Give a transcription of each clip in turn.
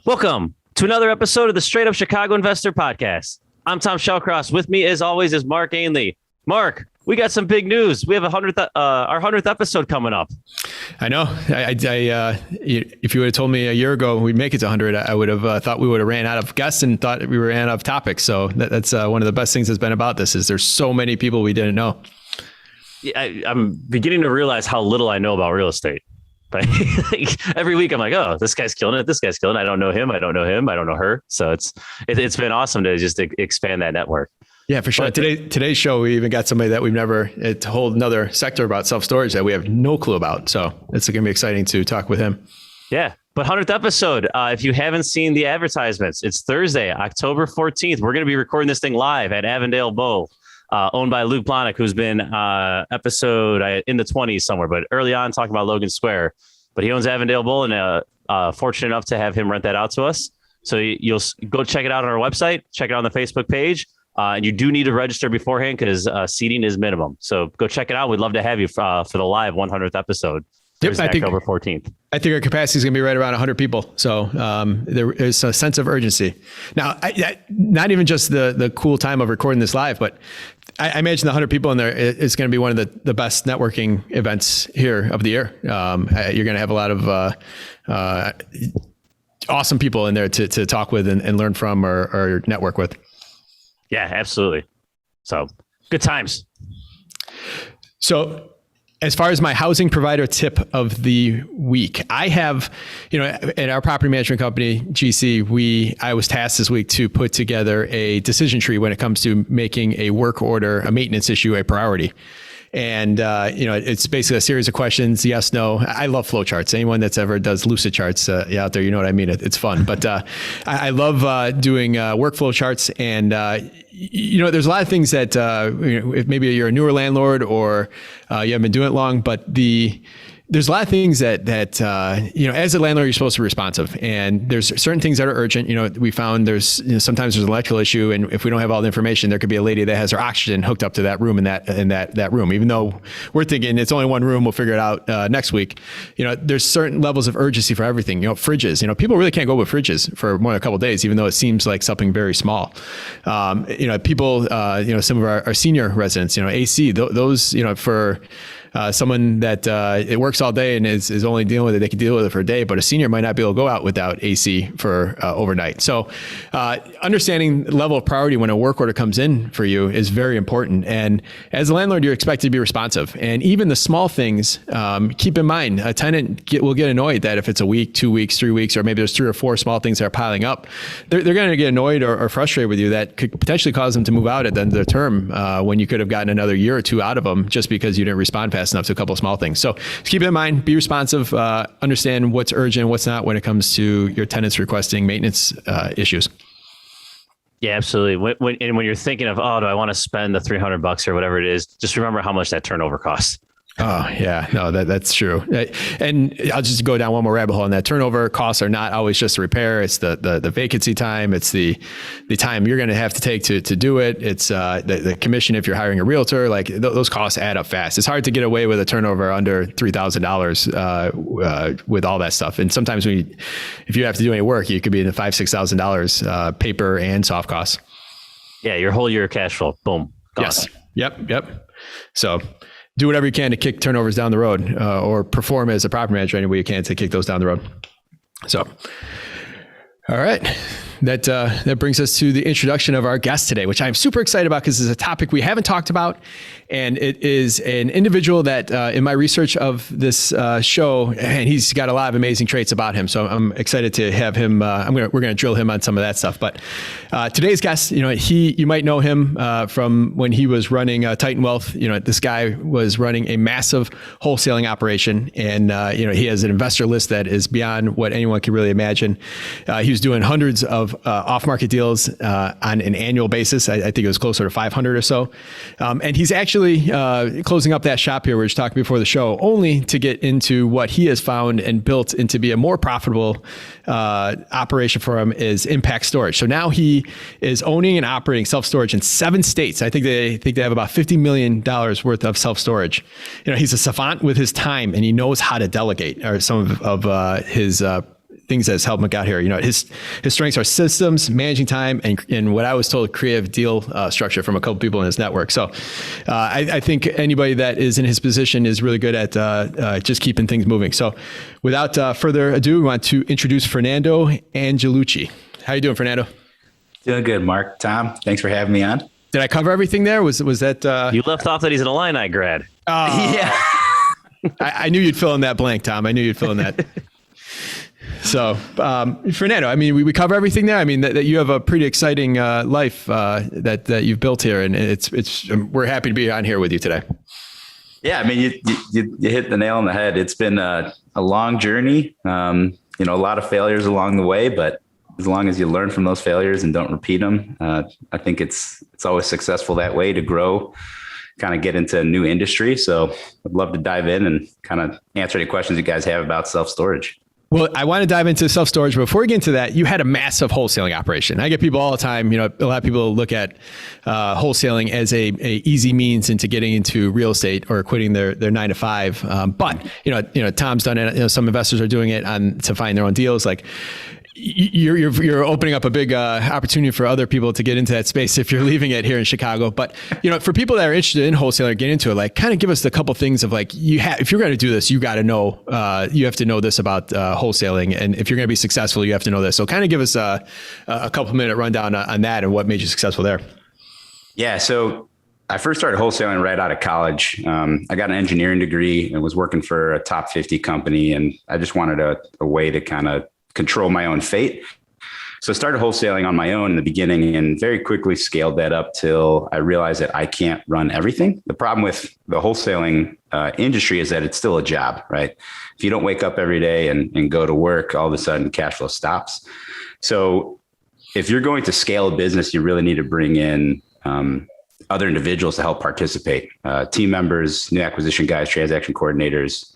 Welcome to another episode of the Straight Up Chicago Investor Podcast. I'm Tom Shellcross. With me, as always, is Mark Ainley. Mark, we got some big news. We have our 100th episode coming up. I know. If you would have told me a year ago we'd make it to 100, I would have thought we would have ran out of guests and thought we ran out of topics. So that's one of the best things that's been about this is there's so many people we didn't know. Yeah, I'm beginning to realize how little I know about real estate. But every week I'm like, oh, this guy's killing it. This guy's killing it. I don't know him. I don't know him. I don't know her. So it's been awesome to just expand that network. Yeah, for sure. But today's show, we even got somebody that we've never, it's a whole another sector about self-storage that we have no clue about. So it's going to be exciting to talk with him. Yeah. But 100th episode, if you haven't seen the advertisements, it's Thursday, October 14th. We're going to be recording this thing live at Avondale Bow. Owned by Luke Blonick, who's been episode in the 20s somewhere, but early on talking about Logan Square. But he owns Avondale Bowl and fortunate enough to have him rent that out to us. So you'll go check it out on our website, check it out on the Facebook page. And you do need to register beforehand because seating is minimum. So go check it out. We'd love to have you for the live 100th episode. Yep, October 14th. I think our capacity is going to be right around 100 people. So there is a sense of urgency. Now, not even just the cool time of recording this live, but I imagine the 100 people in there is going to be one of the best networking events here of the year. You're going to have a lot of awesome people in there to talk with and learn from or network with. Yeah, absolutely. So good times. So as far as my housing provider tip of the week, I have, in our property management company, GC, I was tasked this week to put together a decision tree when it comes to making a work order, a maintenance issue, a priority. And, it's basically a series of questions. Yes, no. I love flow charts. Anyone that's ever does lucid charts out there, you know what I mean? It's fun. But I love doing workflow charts. And, there's a lot of things that if maybe you're a newer landlord or you haven't been doing it long, but there's a lot of things that as a landlord, you're supposed to be responsive. And there's certain things that are urgent. We found sometimes there's an electrical issue. And if we don't have all the information, there could be a lady that has her oxygen hooked up to that room in that room. Even though we're thinking it's only one room, we'll figure it out next week. There's certain levels of urgency for everything. Fridges, people really can't go with fridges for more than a couple of days, even though it seems like something very small. People, some of our senior residents, AC, those, for someone that it works all day and is only dealing with it, they can deal with it for a day, but a senior might not be able to go out without AC for overnight. So understanding the level of priority when a work order comes in for you is very important. And as a landlord, you're expected to be responsive. And even the small things, keep in mind, a tenant will get annoyed that if it's a week, 2 weeks, 3 weeks, or maybe there's 3 or 4 small things that are piling up, they're going to get annoyed or frustrated with you. That could potentially cause them to move out at the end of their term when you could have gotten another year or 2 out of them just because you didn't respond fast enough to a couple of small things. So keep it in mind, be responsive, understand what's urgent, what's not when it comes to your tenants requesting maintenance issues. Yeah, absolutely. When you're thinking of, do I want to spend the $300 or whatever it is, just remember how much that turnover costs. Oh yeah, no, that's true. And I'll just go down one more rabbit hole on that. Turnover costs are not always just the repair. It's the vacancy time. It's the time you're going to have to take to do it. It's the commission if you're hiring a realtor. Like those costs add up fast. It's hard to get away with a turnover under $3,000 with all that stuff. And sometimes if you have to do any work, you could be in the $5,000-$6,000 paper and soft costs. Yeah, your whole year of cash flow, boom, gone. Yes. Yep. So do whatever you can to kick turnovers down the road, or perform as a property manager any way you can to kick those down the road. So, all right. That brings us to the introduction of our guest today, which I'm super excited about because it's a topic we haven't talked about. And it is an individual that in my research of this show, and he's got a lot of amazing traits about him. So I'm excited to have him. We're going to drill him on some of that stuff. But today's guest, you might know him from when he was running Titan Wealth. This guy was running a massive wholesaling operation, and he has an investor list that is beyond what anyone can really imagine. He was doing hundreds of off-market deals on an annual basis. I think it was closer to 500 or so. And he's actually closing up that shop here we were just talking before the show, only to get into what he has found and built into be a more profitable operation for him is impact storage. So now he is owning and operating self-storage in 7 states. I think they have about $50 million worth of self-storage. He's a savant with his time, and he knows how to delegate, or some of his things that's helped him out here. His strengths are systems, managing time, and what I was told, creative deal structure from a couple people in his network. So I think anybody that is in his position is really good at just keeping things moving. So without further ado, we want to introduce Fernando Angelucci. How you doing, Fernando? Doing good, Mark. Tom, thanks for having me on. Did I cover everything there? Was that? You left off that he's an Illini grad. Yeah. I knew you'd fill in that blank, Tom. I knew you'd fill in that. So, Fernando, I mean, we cover everything there. I mean, that you have a pretty exciting life that you've built here, and we're happy to be on here with you today. Yeah, I mean, you hit the nail on the head. It's been a long journey. A lot of failures along the way, but as long as you learn from those failures and don't repeat them, I think it's always successful that way to grow, kind of get into a new industry. So I'd love to dive in and kind of answer any questions you guys have about self-storage. Well, I want to dive into self-storage, but before we get into that, you had a massive wholesaling operation. I get people all the time, a lot of people look at wholesaling as a easy means into getting into real estate or quitting their 9 to 5. But Tom's done it. Some investors are doing it to find their own deals. Like, you're opening up a big opportunity for other people to get into that space if you're leaving it here in Chicago. But for people that are interested in wholesaling, get into it. Like, kind of give us a couple things of like, if you're going to do this, you got to know, you have to know this about wholesaling, and if you're going to be successful, you have to know this. So, kind of give us a couple minute rundown on that and what made you successful there. Yeah, so I first started wholesaling right out of college. I got an engineering degree and was working for a top 50 company, and I just wanted a way to kind of control my own fate. So I started wholesaling on my own in the beginning and very quickly scaled that up till I realized that I can't run everything. The problem with the wholesaling industry is that it's still a job, right? If you don't wake up every day and go to work, all of a sudden cash flow stops. So if you're going to scale a business, you really need to bring in other individuals to help participate, team members, new acquisition guys, transaction coordinators.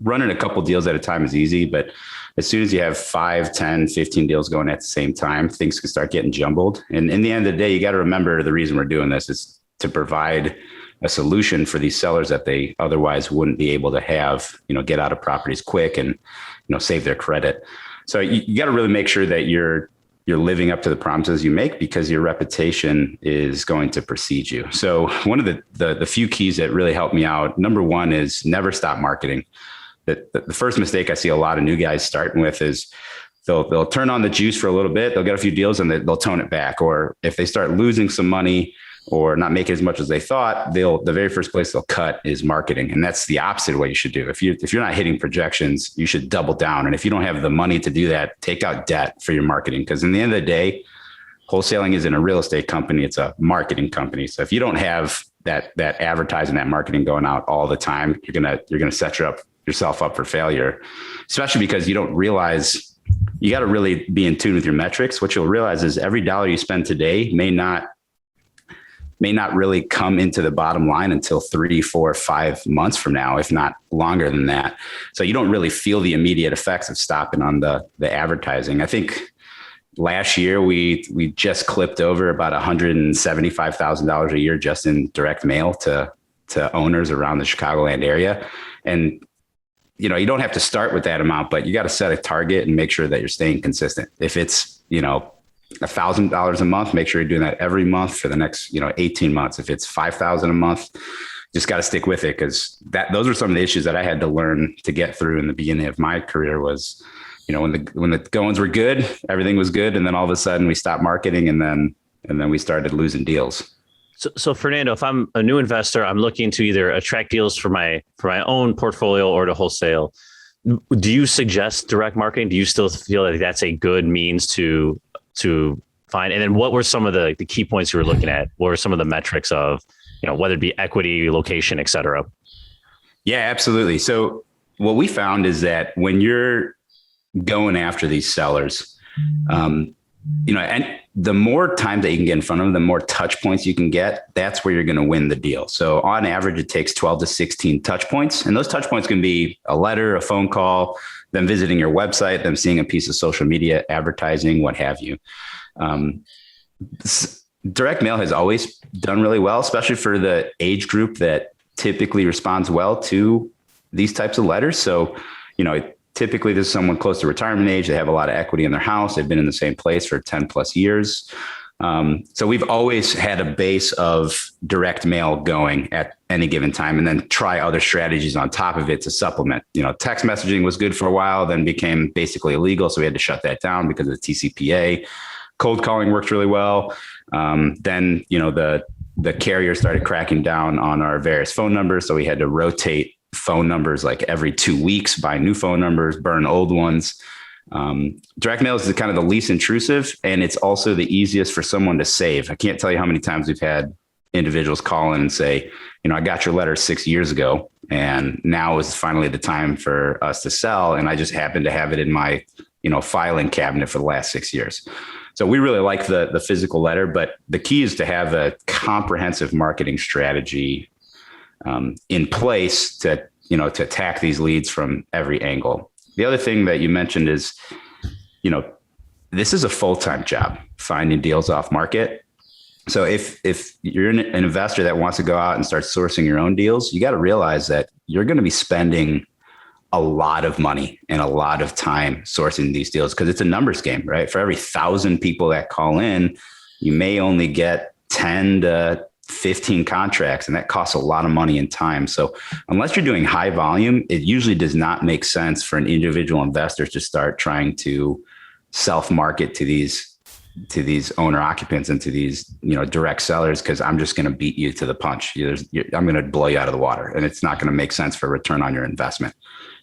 Running a couple deals at a time is easy, but as soon as you have 5, 10, 15 deals going at the same time, things can start getting jumbled. And in the end of the day, you got to remember the reason we're doing this is to provide a solution for these sellers that they otherwise wouldn't be able to have, get out of properties quick and, save their credit. So you got to really make sure that you're living up to the promises you make, because your reputation is going to precede you. So one of the few keys that really helped me out, number one, is never stop marketing. The first mistake I see a lot of new guys starting with is they'll turn on the juice for a little bit, they'll get a few deals, and they'll tone it back. Or if they start losing some money or not making as much as they thought, the very first place they'll cut is marketing. And that's the opposite of what you should do. If you're not hitting projections, you should double down. And if you don't have the money to do that, take out debt for your marketing. Because in the end of the day, wholesaling isn't a real estate company, it's a marketing company. So if you don't have that advertising, that marketing going out all the time, you're gonna set yourself up for failure, especially because you don't realize, you got to really be in tune with your metrics. What you'll realize is every dollar you spend today may not really come into the bottom line until 3, 4, 5 months from now, if not longer than that. So you don't really feel the immediate effects of stopping on the advertising. I think last year we just clipped over about $175,000 a year just in direct mail to owners around the Chicagoland area. And you don't have to start with that amount, but you got to set a target and make sure that you're staying consistent. If it's, $1,000 a month, make sure you're doing that every month for the next, 18 months. If it's $5,000 a month, just got to stick with it. Cause those are some of the issues that I had to learn to get through in the beginning of my career was, when the goings were good, everything was good. And then all of a sudden we stopped marketing and then we started losing deals. So Fernando, if I'm a new investor, I'm looking to either attract deals for my own portfolio or to wholesale. Do you suggest direct marketing? Do you still feel like that's a good means to find? And then what were some of the key points you were looking at? What were some of the metrics of, whether it be equity, location, et cetera? Yeah, absolutely. So what we found is that when you're going after these sellers, and the more time that you can get in front of them, the more touch points you can get, that's where you're going to win the deal. So on average, it takes 12 to 16 touch points. And those touch points can be a letter, a phone call, them visiting your website, them seeing a piece of social media advertising, what have you. Direct mail has always done really well, especially for the age group that typically responds well to these types of letters. So, Typically, this is someone close to retirement age. They have a lot of equity in their house. They've been in the same place for 10 plus years. So we've always had a base of direct mail going at any given time, and then try other strategies on top of it to supplement. Text messaging was good for a while, then became basically illegal. So we had to shut that down because of the TCPA. Cold calling worked really well. Then, the carrier started cracking down on our various phone numbers. So we had to rotate phone numbers like every 2 weeks, buy new phone numbers, burn old ones. Direct mail is kind of the least intrusive, and it's also the easiest for someone to save. I can't tell you how many times we've had individuals call in and say, I got your letter 6 years ago, and now is finally the time for us to sell. And I just happen to have it in my, filing cabinet for the last 6 years. So we really like the physical letter, but the key is to have a comprehensive marketing strategy in place to attack these leads from every angle. The other thing that you mentioned is, this is a full-time job, finding deals off market. So if you're an investor that wants to go out and start sourcing your own deals, you got to realize that you're going to be spending a lot of money and a lot of time sourcing these deals, because it's a numbers game, right? For every 1,000 people that call in, you may only get 10 to 15 contracts, and that costs a lot of money and time. So unless you're doing high volume, it usually does not make sense for an individual investor to start trying to self-market to these owner occupants and to these, direct sellers, because I'm just going to beat you to the punch. I'm going to blow you out of the water, and it's not going to make sense for return on your investment.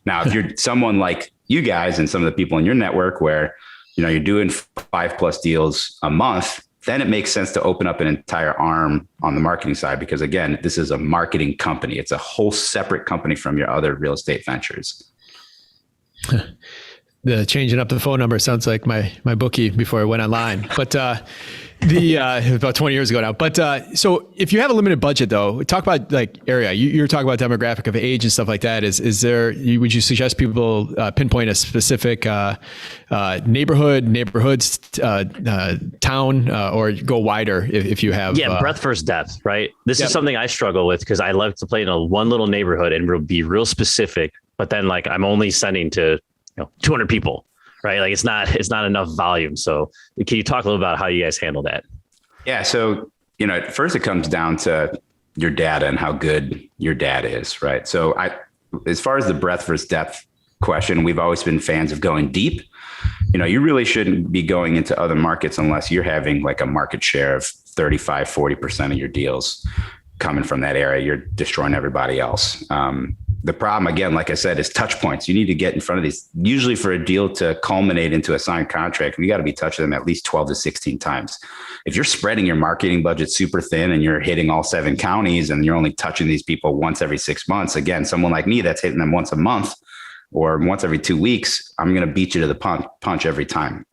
Now, if you're someone like you guys and some of the people in your network where, you're doing 5+ deals a month, then it makes sense to open up an entire arm on the marketing side, because again, this is a marketing company. It's a whole separate company from your other real estate ventures. The changing up the phone number sounds like my bookie before I went online, but about 20 years ago now. But so if you have a limited budget, though, talk about like area. You're talking about demographic of age and stuff like that. Is there? Would you suggest people pinpoint a specific neighborhoods, town, or go wider if you have? Yeah, breadth versus depth, right? This is something I struggle with, because I love to play in one little neighborhood and be real specific, but then like I'm only sending to 200 people, right? Like it's not enough volume. So can you talk a little about how you guys handle that? Yeah. So, first it comes down to your data and how good your data is, right? So as far as the breadth versus depth question, we've always been fans of going deep. You really shouldn't be going into other markets unless you're having like a market share of 35, 40% of your deals coming from that area. You're destroying everybody else. The problem, again, like I said, is touch points. You need to get in front of these. Usually for a deal to culminate into a signed contract, we got to be touching them at least 12 to 16 times. If you're spreading your marketing budget super thin and you're hitting all 7 counties and you're only touching these people once every 6 months, again, someone like me that's hitting them once a month or once every 2 weeks, I'm going to beat you to the punch every time.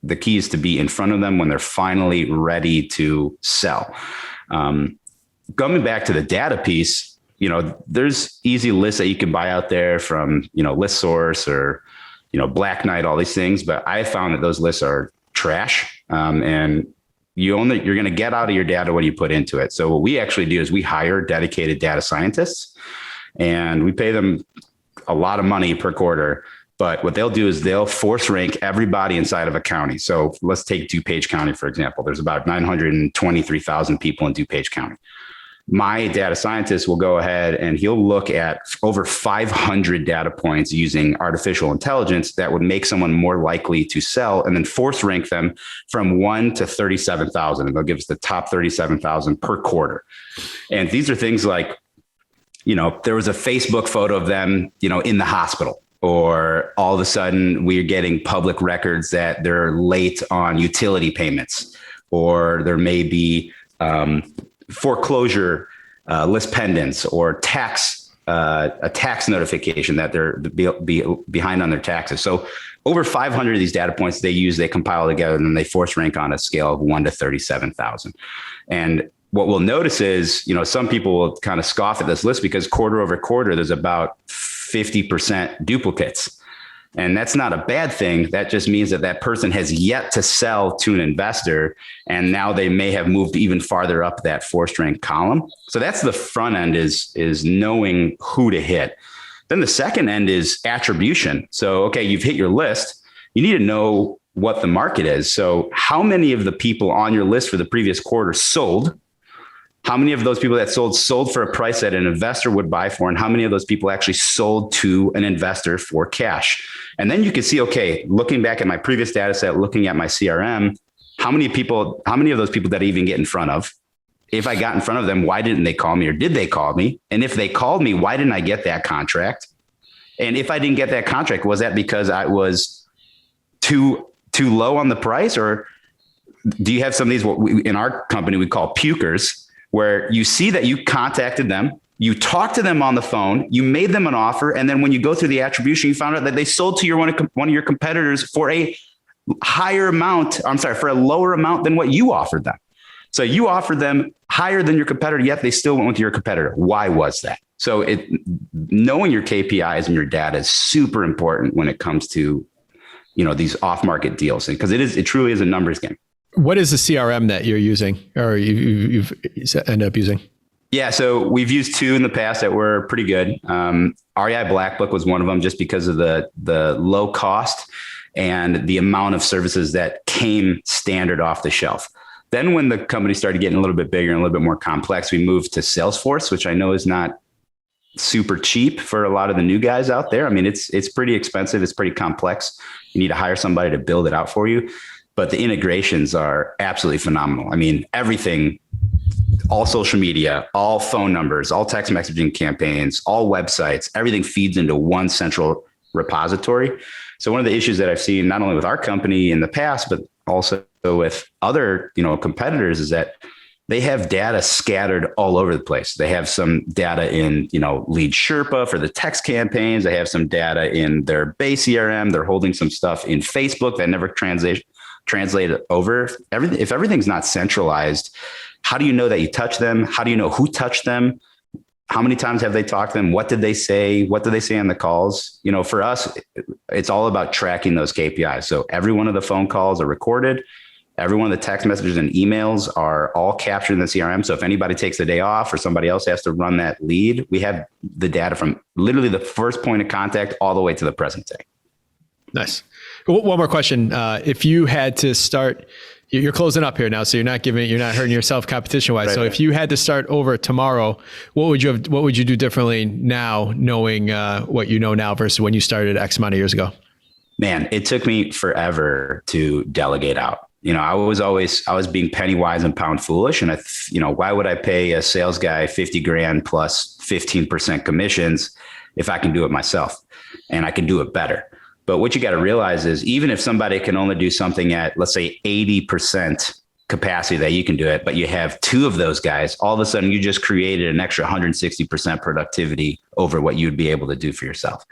The key is to be in front of them when they're finally ready to sell. Coming back to the data piece, there's easy lists that you can buy out there from, ListSource or, Black Knight, all these things. But I found that those lists are trash. And you're going to get out of your data what you put into it. So what we actually do is we hire dedicated data scientists, and we pay them a lot of money per quarter. But what they'll do is they'll force rank everybody inside of a county. So let's take DuPage County, for example. There's about 923,000 people in DuPage County. My data scientist will go ahead and he'll look at over 500 data points using artificial intelligence that would make someone more likely to sell, and then force rank them from 1 to 37,000. And they'll give us the top 37,000 per quarter. And these are things like, there was a Facebook photo of them, in the hospital, or all of a sudden we're getting public records that they're late on utility payments, or there may be, foreclosure list pendants, or a tax notification that they're behind on their taxes. So over 500 of these data points they compile together, and then they force rank on a scale of 1 to 37,000. And what we'll notice is, some people will kind of scoff at this list because quarter over quarter, there's about 50% duplicates. And that's not a bad thing. That just means that person has yet to sell to an investor, and now they may have moved even farther up that forced rank column. So that's the front end is knowing who to hit. Then the second end is attribution. So, okay, you've hit your list. You need to know what the market is. So how many of the people on your list for the previous quarter sold? How many of those people that sold for a price that an investor would buy for? And how many of those people actually sold to an investor for cash? And then you can see, okay, looking back at my previous data set, looking at my CRM, how many of those people did I even get in front of? If I got in front of them, why didn't they call me, or did they call me? And if they called me, why didn't I get that contract? And if I didn't get that contract, was that because I was too low on the price? Or do you have some of these, what in our company we call pukers, where you see that you contacted them, you talked to them on the phone, you made them an offer, and then when you go through the attribution, you found out that they sold to one of your competitors for a higher amount. I'm sorry, for a lower amount than what you offered them. So you offered them higher than your competitor, yet they still went with your competitor. Why was that? So knowing your KPIs and your data is super important when it comes to, these off-market deals, because it truly is a numbers game. What is the CRM that you're using, or you've ended up using? Yeah, so we've used two in the past that were pretty good. REI Black Book was one of them, just because of the low cost and the amount of services that came standard off the shelf. Then when the company started getting a little bit bigger and a little bit more complex, we moved to Salesforce, which I know is not super cheap for a lot of the new guys out there. I mean, it's pretty expensive. It's pretty complex. You need to hire somebody to build it out for you. But the integrations are absolutely phenomenal. I mean, everything, all social media, all phone numbers, all text messaging campaigns, all websites, everything feeds into one central repository. So one of the issues that I've seen, not only with our company in the past, but also with other, competitors, is that they have data scattered all over the place. They have some data in, Lead Sherpa for the text campaigns. They have some data in their base CRM. They're holding some stuff in Facebook that never translated over. If everything's not centralized, how do you know that you touch them? How do you know who touched them? How many times have they talked to them? What did they say? What did they say on the calls? For us, it's all about tracking those KPIs. So every one of the phone calls are recorded. Every one of the text messages and emails are all captured in the CRM. So if anybody takes the day off or somebody else has to run that lead, we have the data from literally the first point of contact all the way to the present day. Nice. One more question. If you had to start, you're closing up here now, so you're not hurting yourself competition wise. Right, so if you had to start over tomorrow, what would you do differently now, knowing what you know now versus when you started X amount of years ago? Man, it took me forever to delegate out. I was being penny wise and pound foolish. And why would I pay a sales guy $50,000 plus 15% commissions if I can do it myself and I can do it better? But what you got to realize is, even if somebody can only do something at, let's say, 80% capacity that you can do it, but you have two of those guys, all of a sudden you just created an extra 160% productivity over what you'd be able to do for yourself.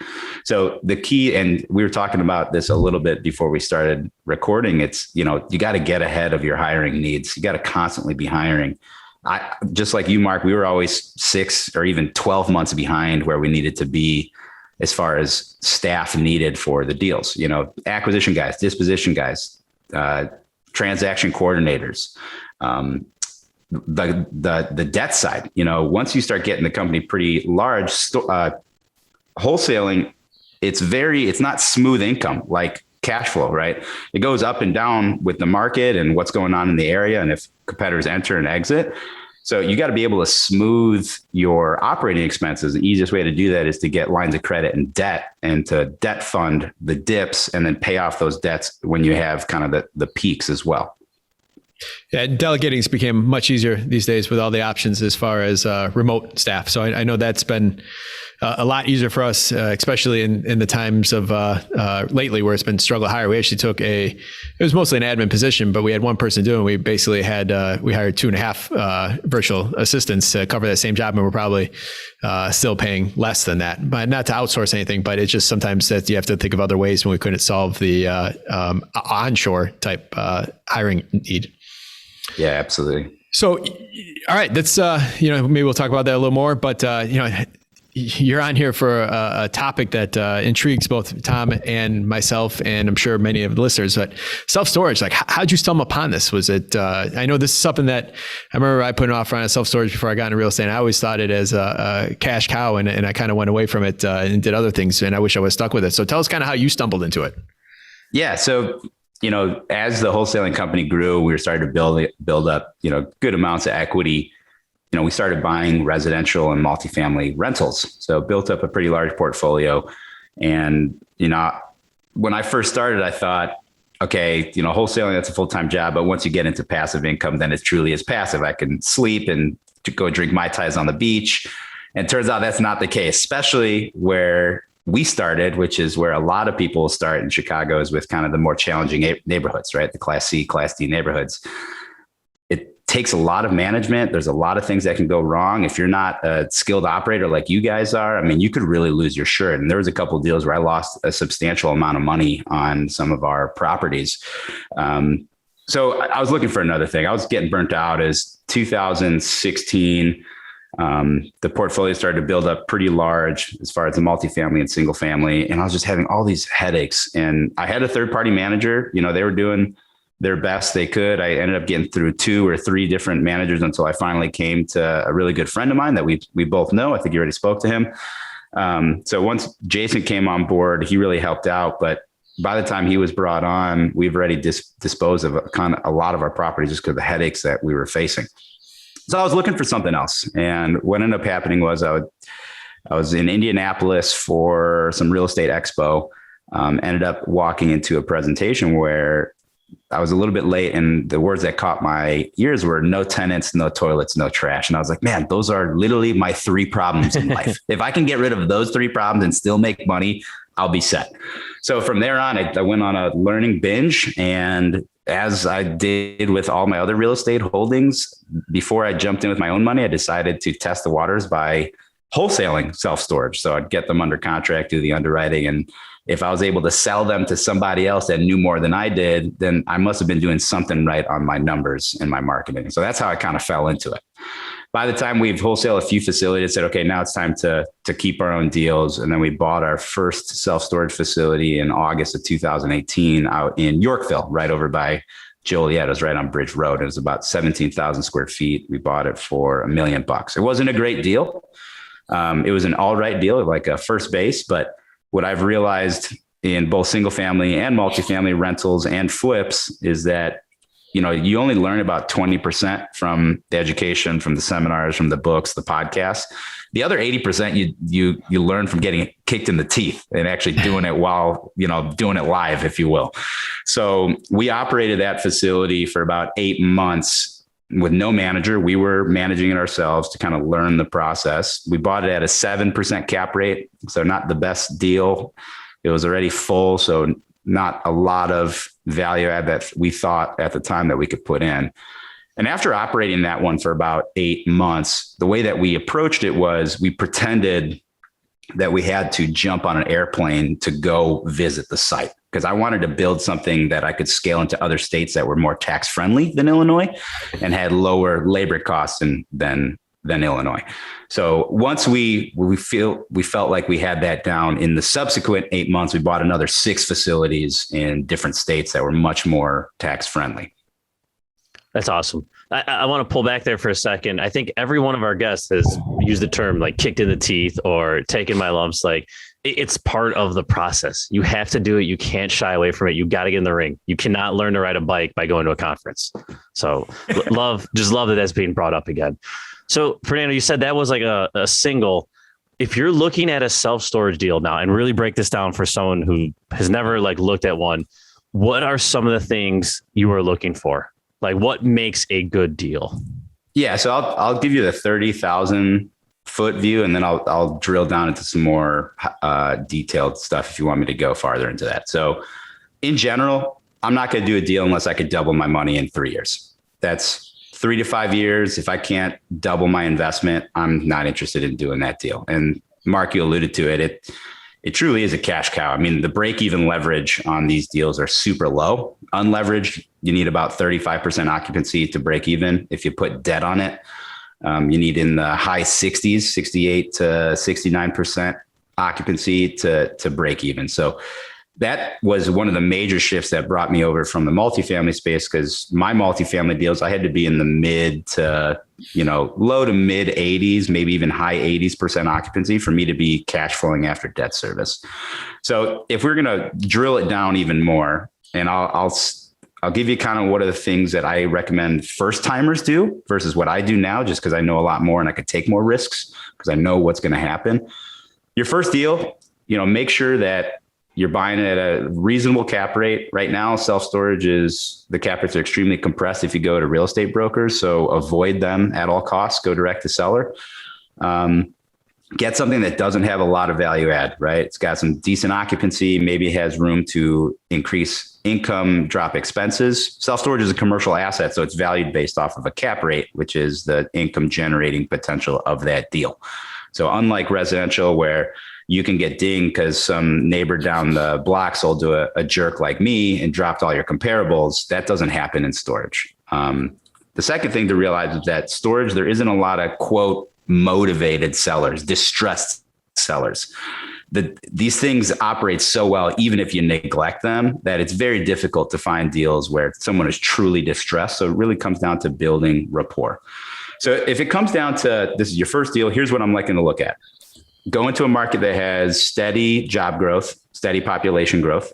So the key, and we were talking about this a little bit before we started recording, it's, you got to get ahead of your hiring needs. You got to constantly be hiring. Just like you, Mark, we were always 6 or even 12 months behind where we needed to be as far as staff needed for the deals, acquisition guys, disposition guys, transaction coordinators, the debt side. Once you start getting the company pretty large, wholesaling, it's not smooth income like cash flow, right? It goes up and down with the market and what's going on in the area, and if competitors enter and exit. So you got to be able to smooth your operating expenses. The easiest way to do that is to get lines of credit and debt, and to debt fund the dips and then pay off those debts when you have kind of the peaks as well. Yeah, delegating has become much easier these days with all the options as far as remote staff. So I know that's been a lot easier for us, especially in the times of lately where it's been struggle to hire. We actually it was mostly an admin position, but we had one person doing. We basically had we hired 2.5 virtual assistants to cover that same job, and we're probably still paying less than that. But not to outsource anything, but it's just sometimes that you have to think of other ways when we couldn't solve the onshore type hiring need. Yeah, absolutely. So, all right, that's maybe we'll talk about that a little more. But you're on here for a topic that intrigues both Tom and myself, and I'm sure many of the listeners. But self-storage, like, how'd you stumble upon this? Was it? I know this is something that I remember I put an offer on self-storage before I got into real estate. And I always thought it as a cash cow, and I kind of went away from it and did other things. And I wish I was stuck with it. So tell us kind of how you stumbled into it. Yeah. So, as the wholesaling company grew, we were starting to build up, good amounts of equity. We started buying residential and multifamily rentals. So built up a pretty large portfolio. And, when I first started, I thought, okay, wholesaling, that's a full-time job. But once you get into passive income, then it truly is passive. I can sleep and go drink Mai Tais on the beach. And it turns out that's not the case, especially where we started, which is where a lot of people start in Chicago, is with kind of the more challenging neighborhoods, right? The Class C, Class D neighborhoods. Takes a lot of management. There's a lot of things that can go wrong. If you're not a skilled operator like you guys are, I mean, you could really lose your shirt. And there was a couple of deals where I lost a substantial amount of money on some of our properties. So I was looking for another thing. I was getting burnt out. As 2016, the portfolio started to build up pretty large as far as the multifamily and single family. And I was just having all these headaches. And I had a third-party manager. They were doing their best they could. I ended up getting through 2 or 3 different managers until I finally came to a really good friend of mine that we both know. I think you already spoke to him. So once Jason came on board, he really helped out. But by the time he was brought on, we've already disposed of kind of a lot of our properties just because of the headaches that we were facing. So I was looking for something else. And what ended up happening was I was in Indianapolis for some real estate expo, ended up walking into a presentation where I was a little bit late, and the words that caught my ears were no tenants, no toilets, no trash. And I was like, man, those are literally my 3 problems in life. If I can get rid of those 3 problems and still make money, I'll be set. So from there on, I went on a learning binge. And as I did with all my other real estate holdings, before I jumped in with my own money, I decided to test the waters by wholesaling self-storage. So I'd get them under contract, do the underwriting, and if I was able to sell them to somebody else that knew more than I did, then I must have been doing something right on my numbers and my marketing. So that's how I kind of fell into it. By the time we've wholesaled a few facilities, said, okay, now it's time to keep our own deals. And then we bought our first self-storage facility in August of 2018 out in Yorkville, right over by Joliet. It was right on Bridge Road. It was about 17,000 square feet. We bought it for $1 million. It wasn't a great deal. It was an all right deal, like a first base, but what I've realized in both single family and multifamily rentals and flips is that, you only learn about 20% from the education, from the seminars, from the books, the podcasts. The other 80% you learn from getting kicked in the teeth and actually doing it while, doing it live, if you will. So we operated that facility for about 8 months with no manager. We were managing it ourselves to kind of learn the process. We bought it at a 7% cap rate. So not the best deal. It was already full. So not a lot of value add that we thought at the time that we could put in. And after operating that one for about 8 months, the way that we approached it was we pretended that we had to jump on an airplane to go visit the site, because I wanted to build something that I could scale into other states that were more tax friendly than Illinois and had lower labor costs than Illinois. So once we felt like we had that down, in the subsequent 8 months, we bought another 6 facilities in different states that were much more tax friendly. That's awesome. I want to pull back there for a second. I think every one of our guests has used the term like kicked in the teeth or taken my lumps. Like, it's part of the process. You have to do it. You can't shy away from it. You got to get in the ring. You cannot learn to ride a bike by going to a conference. So love that that's being brought up again. So Fernando, you said that was like a single. If you're looking at a self-storage deal now, and really break this down for someone who has never looked at one, what are some of the things you are looking for? Like, what makes a good deal? Yeah. So I'll give you the 30,000 foot view, and then I'll drill down into some more detailed stuff if you want me to go farther into that. So in general, I'm not going to do a deal unless I could double my money in 3 years. That's 3 to 5 years. If I can't double my investment, I'm not interested in doing that deal. And Mark, you alluded to it. It truly is a cash cow. I mean, the break-even leverage on these deals are super low. Unleveraged, you need about 35% occupancy to break even if you put debt on it. You need in the high 60s, 68 to 69% occupancy to break even. So that was one of the major shifts that brought me over from the multifamily space, because my multifamily deals, I had to be in the mid to, low to mid 80s, maybe even high 80s% occupancy for me to be cash flowing after debt service. So if we're going to drill it down even more, and I'll give you kind of what are the things that I recommend first timers do versus what I do now, just because I know a lot more and I could take more risks because I know what's going to happen. Your first deal, make sure that you're buying it at a reasonable cap rate. Right now, self-storage the cap rates are extremely compressed if you go to real estate brokers. So avoid them at all costs, go direct to seller. Get something that doesn't have a lot of value add, right? It's got some decent occupancy, maybe it has room to increase income, drop expenses. Self-storage is a commercial asset, so it's valued based off of a cap rate, which is the income generating potential of that deal. So unlike residential, where you can get dinged because some neighbor down the block sold to a jerk like me and dropped all your comparables, that doesn't happen in storage. The second thing to realize is that storage, there isn't a lot of quote motivated sellers, distressed sellers. These things operate so well, even if you neglect them, that it's very difficult to find deals where someone is truly distressed. So it really comes down to building rapport. So if it comes down to this is your first deal, here's what I'm liking to look at. Go into a market that has steady job growth, steady population growth.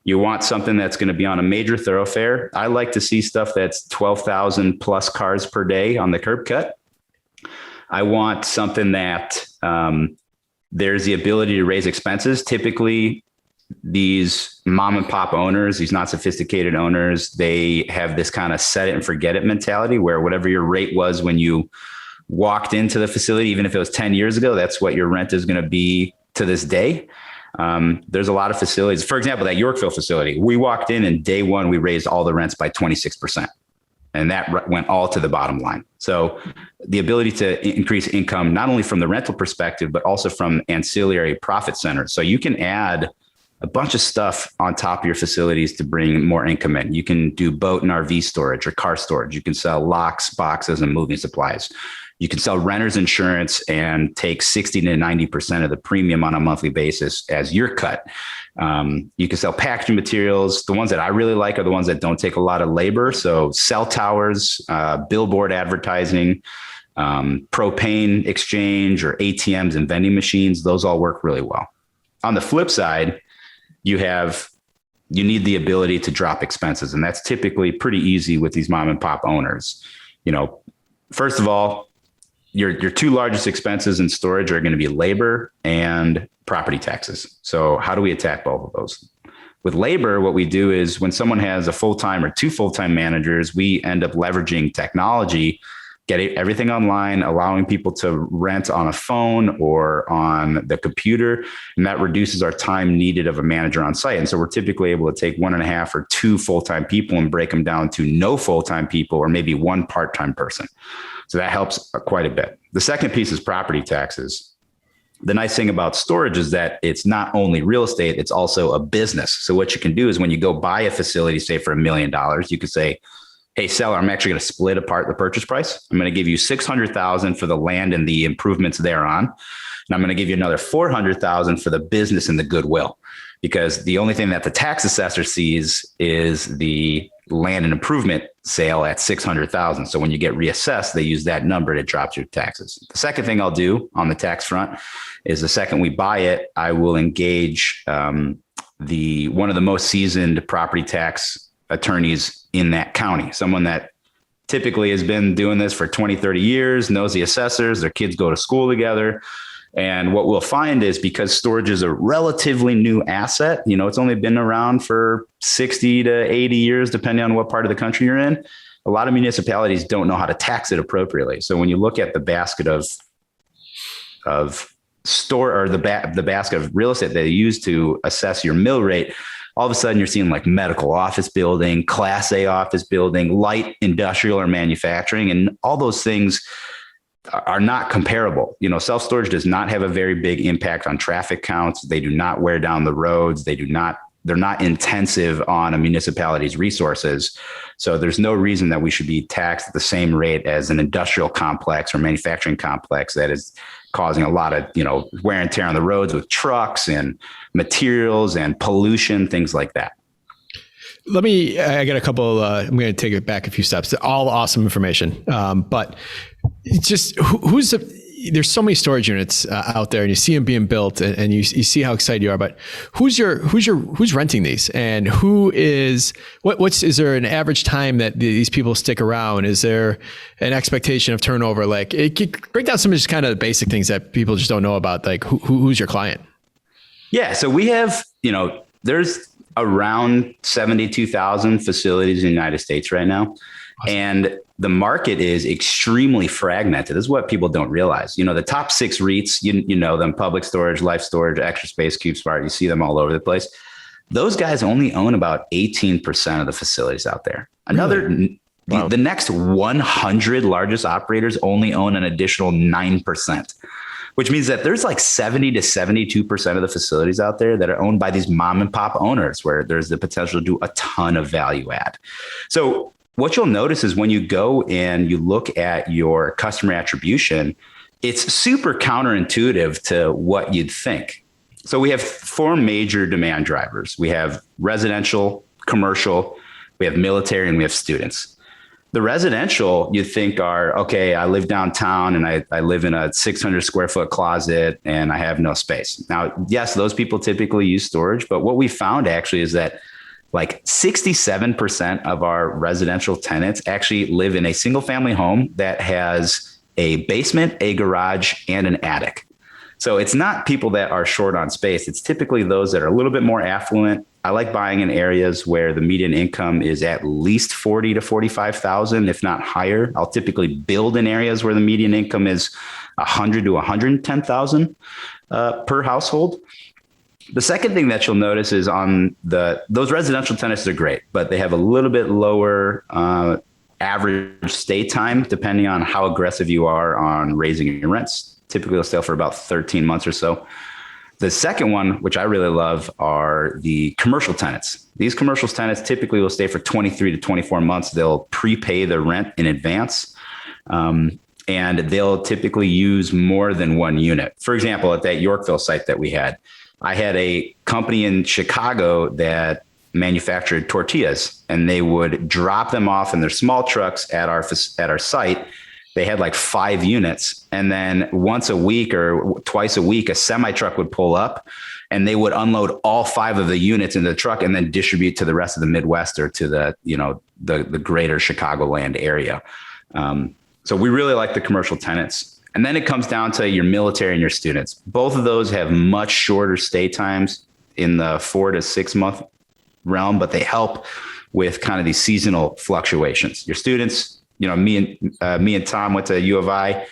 You want something that's going to be on a major thoroughfare. I like to see stuff that's 12,000 plus cars per day on the curb cut. I want something that there's the ability to raise expenses. Typically, these mom and pop owners, these not sophisticated owners, they have this kind of set it and forget it mentality where whatever your rate was when you walked into the facility, even if it was 10 years ago, that's what your rent is going to be to this day. There's a lot of facilities. For example, that Yorkville facility, we walked in and day one, we raised all the rents by 26%. And that went all to the bottom line. So the ability to increase income, not only from the rental perspective, but also from ancillary profit centers. So you can add a bunch of stuff on top of your facilities to bring more income in. You can do boat and RV storage or car storage. You can sell locks, boxes, and moving supplies. You can sell renter's insurance and take 60 to 90% of the premium on a monthly basis as your cut. You can sell packaging materials. The ones that I really like are the ones that don't take a lot of labor. So cell towers, billboard advertising, propane exchange or ATMs and vending machines. Those all work really well. On the flip side, you need the ability to drop expenses. And that's typically pretty easy with these mom and pop owners. First of all, your two largest expenses in storage are going to be labor and property taxes. So how do we attack both of those? With labor, what we do is when someone has a full-time or two full-time managers, we end up leveraging technology, getting everything online, allowing people to rent on a phone or on the computer. And that reduces our time needed of a manager on site. And so we're typically able to take 1.5 or 2 full-time people and break them down to no full-time people or maybe 1 part-time person. So that helps quite a bit. The second piece is property taxes. The nice thing about storage is that it's not only real estate, it's also a business. So what you can do is when you go buy a facility, say for $1 million, you could say, hey, seller, I'm actually going to split apart the purchase price. I'm going to give you $600,000 for the land and the improvements thereon. And I'm going to give you another $400,000 for the business and the goodwill, because the only thing that the tax assessor sees is the land and improvement sale at $600,000. So when you get reassessed, they use that number to drop your taxes. The second thing I'll do on the tax front is the second we buy it, I will engage one of the most seasoned property tax attorneys in that county, someone that typically has been doing this for 20, 30 years, knows the assessors, their kids go to school together. And what we'll find is because storage is a relatively new asset, it's only been around for 60 to 80 years, depending on what part of the country you're in. A lot of municipalities don't know how to tax it appropriately. So when you look at the basket of store or the basket of real estate that they use to assess your mill rate, all of a sudden you're seeing like medical office building, class A office building, light industrial or manufacturing, and all those things are not comparable. Self-storage does not have a very big impact on traffic counts. They do not wear down the roads. They do not they're not intensive on a municipality's resources. So there's no reason that we should be taxed at the same rate as an industrial complex or manufacturing complex that is causing a lot of, wear and tear on the roads with trucks and materials and pollution, things like that. I got a couple, I'm going to take it back a few steps. All awesome information. But it's just there's so many storage units out there, and you see them being built, and you see how excited you are. But who's renting these, and is there an average time that these people stick around? Is there an expectation of turnover? Like, break down some of just kind of the basic things that people just don't know about. Like, who's your client? Yeah, so we have, there's around 72,000 facilities in the United States right now. Awesome. And the market is extremely fragmented. This is what people don't realize. The top 6 REITs, you know them: Public Storage, Life Storage, Extra Space, CubeSmart. You see them all over the place. Those guys only own about 18% of the facilities out there. Really? Wow. The next 100 largest operators only own an additional 9%. Which means that there's like 70 to 72% of the facilities out there that are owned by these mom and pop owners, where there's the potential to do a ton of value add. So what you'll notice is when you go and you look at your customer attribution, it's super counterintuitive to what you'd think. So we have 4 major demand drivers. We have residential, commercial, we have military, and we have students. The residential, you think are, okay, I live downtown and I live in a 600 square foot closet and I have no space. Now, yes, those people typically use storage, but what we found actually is that like 67% of our residential tenants actually live in a single family home that has a basement, a garage, and an attic. So it's not people that are short on space. It's typically those that are a little bit more affluent. I like buying in areas where the median income is at least 40 to 45,000, if not higher. I'll typically build in areas where the median income is 100 to 110,000 per household. The second thing that you'll notice is those residential tenants are great, but they have a little bit lower average stay time, depending on how aggressive you are on raising your rents. Typically, they'll stay for about 13 months or so. The second one, which I really love, are the commercial tenants. These commercial tenants typically will stay for 23 to 24 months. They'll prepay the rent in advance, and they'll typically use more than one unit. For example, at that Yorkville site that we had, I had a company in Chicago that manufactured tortillas, and they would drop them off in their small trucks at our site. They had like 5 units. And then once a week or twice a week, a semi truck would pull up and they would unload all 5 of the units in the truck and then distribute to the rest of the Midwest or to the greater Chicagoland area. So we really like the commercial tenants. And then it comes down to your military and your students. Both of those have much shorter stay times in the 4 to 6 month realm, but they help with kind of these seasonal fluctuations. Your students, me and Tom went to U of I.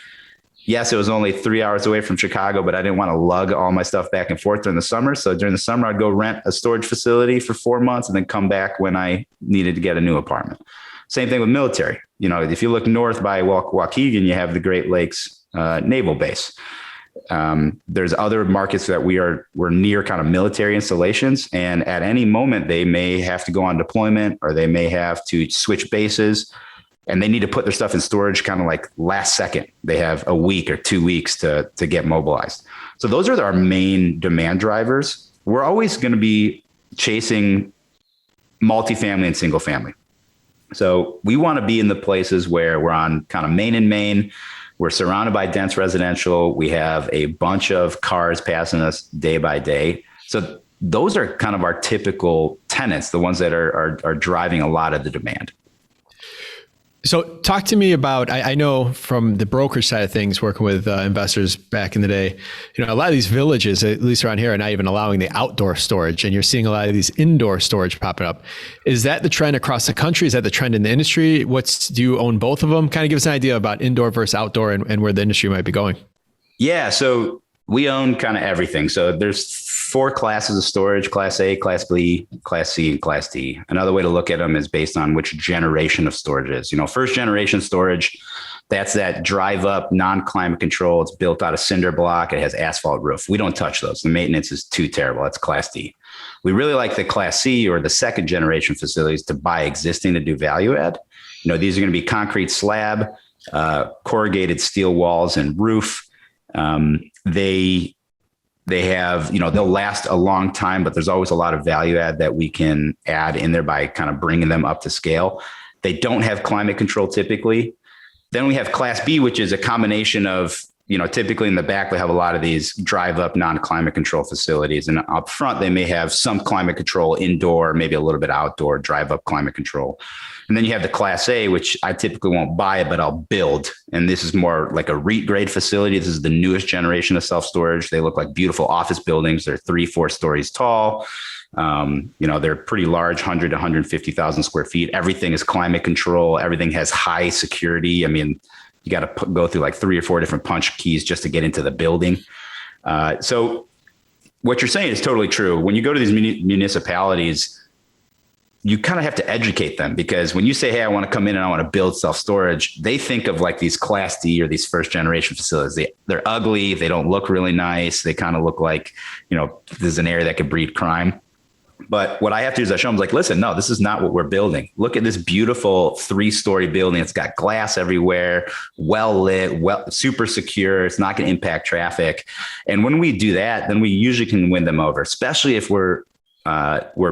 Yes, it was only 3 hours away from Chicago, but I didn't want to lug all my stuff back and forth during the summer. So during the summer, I'd go rent a storage facility for 4 months and then come back when I needed to get a new apartment. Same thing with military. If you look north by Waukegan, you have the Great Lakes Naval Base. There's other markets that we're near kind of military installations. And at any moment, they may have to go on deployment or they may have to switch bases. And they need to put their stuff in storage kind of like last second. They have a week or 2 weeks to get mobilized. So those are our main demand drivers. We're always going to be chasing multifamily and single family. So we want to be in the places where we're on kind of main and main. We're surrounded by dense residential. We have a bunch of cars passing us day by day. So those are kind of our typical tenants, the ones that are driving a lot of the demand. So talk to me about, I know from the broker side of things, working with investors back in the day, a lot of these villages, at least around here, are not even allowing the outdoor storage, and you're seeing a lot of these indoor storage popping up. Is that the trend across the country? Is that the trend in the industry? Do you own both of them? Kind of give us an idea about indoor versus outdoor and where the industry might be going. Yeah, so we own kind of everything. So there's 4 classes of storage: Class A, Class B, Class C, and Class D. Another way to look at them is based on which generation of storage it is. First generation storage, that's that drive up, non-climate control. It's built out of cinder block. It has asphalt roof. We don't touch those. The maintenance is too terrible. That's Class D. We really like the Class C or the second generation facilities to buy existing to do value add. These are going to be concrete slab, corrugated steel walls and roof. They have, they'll last a long time, but there's always a lot of value add that we can add in there by kind of bringing them up to scale. They don't have climate control typically. Then we have Class B, which is a combination of, typically in the back, they have a lot of these drive up non-climate control facilities. And up front, they may have some climate control indoor, maybe a little bit outdoor, drive up climate control. And then you have the Class A, which I typically won't buy, but I'll build. And this is more like a REIT grade facility. This is the newest generation of self-storage. They look like beautiful office buildings. They're 3-4 stories tall. They're pretty large, 100 to 150,000 square feet. Everything is climate control. Everything has high security. I mean, you got to go through like 3 or 4 different punch keys just to get into the building. So what you're saying is totally true. When you go to these municipalities, you kind of have to educate them, because when you say, hey, I want to come in and I want to build self-storage, they think of like these Class D or these first generation facilities. They're ugly. They don't look really nice. They kind of look like, this is an area that could breed crime. But what I have to do is I show them like, listen, no, this is not what we're building. Look at this beautiful 3-story building. It's got glass everywhere, well lit, super secure. It's not going to impact traffic. And when we do that, then we usually can win them over, especially if we're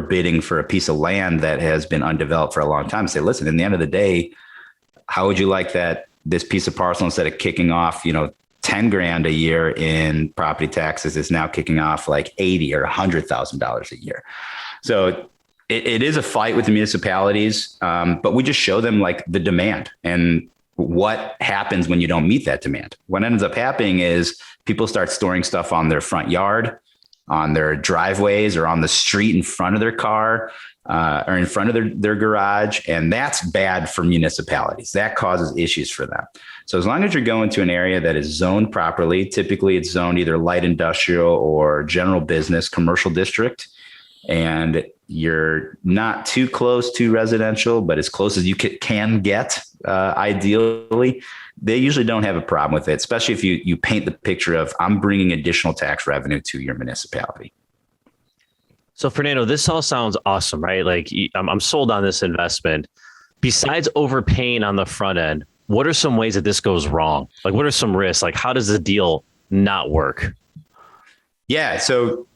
bidding for a piece of land that has been undeveloped for a long time. Say, listen, in the end of the day, how would you like that this piece of parcel, instead of kicking off, $10,000 a year in property taxes, is now kicking off like $80,000 or $100,000 a year. So it is a fight with the municipalities, but we just show them like the demand and what happens when you don't meet that demand. What ends up happening is people start storing stuff on their front yard, on their driveways, or on the street in front of their car, or in front of their garage. And that's bad for municipalities. That causes issues for them. So as long as you're going to an area that is zoned properly, typically it's zoned either light industrial or general business, commercial district, and you're not too close to residential, but as close as you can get, ideally, they usually don't have a problem with it, especially if you paint the picture of, I'm bringing additional tax revenue to your municipality. So Fernando, this all sounds awesome, right? Like I'm sold on this investment. Besides overpaying on the front end, what are some ways that this goes wrong? Like, what are some risks? Like, how does the deal not work? Yeah. So,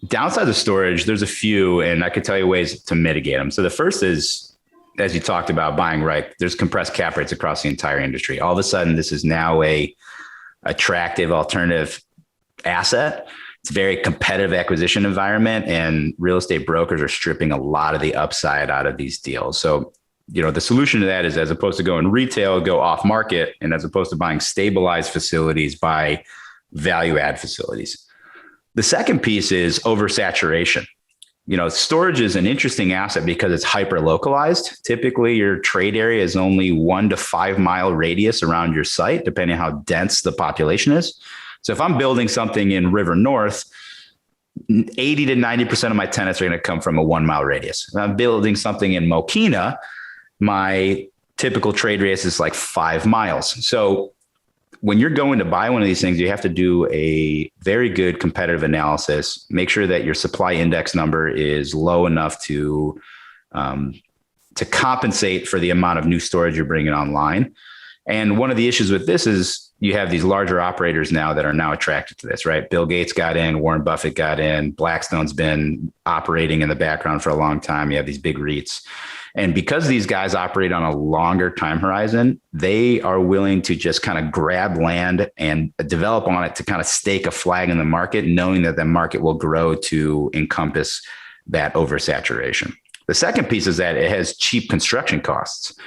downsides of storage, there's a few, and I could tell you ways to mitigate them. So the first is, as you talked about, buying right. There's compressed cap rates across the entire industry. All of a sudden, this is now a attractive alternative asset. It's a very competitive acquisition environment, and real estate brokers are stripping a lot of the upside out of these deals. So, the solution to that is, as opposed to going retail, go off market, and as opposed to buying stabilized facilities, buy value add facilities. The second piece is oversaturation. Storage is an interesting asset because it's hyper localized. Typically, your trade area is only 1 to 5 mile radius around your site, depending on how dense the population is. So if I'm building something in River North, 80 to 90% of my tenants are going to come from a 1 mile radius. If I'm building something in Mokina, my typical trade radius is like 5 miles. So when you're going to buy one of these things, you have to do a very good competitive analysis, make sure that your supply index number is low enough to compensate for the amount of new storage you're bringing online. And one of the issues with this is you have these larger operators now that are now attracted to this, right? Bill Gates got in, Warren Buffett got in, Blackstone's been operating in the background for a long time. You have these big REITs. And because these guys operate on a longer time horizon, they are willing to just kind of grab land and develop on it to kind of stake a flag in the market, knowing that the market will grow to encompass that oversaturation. The second piece is that it has cheap construction costs.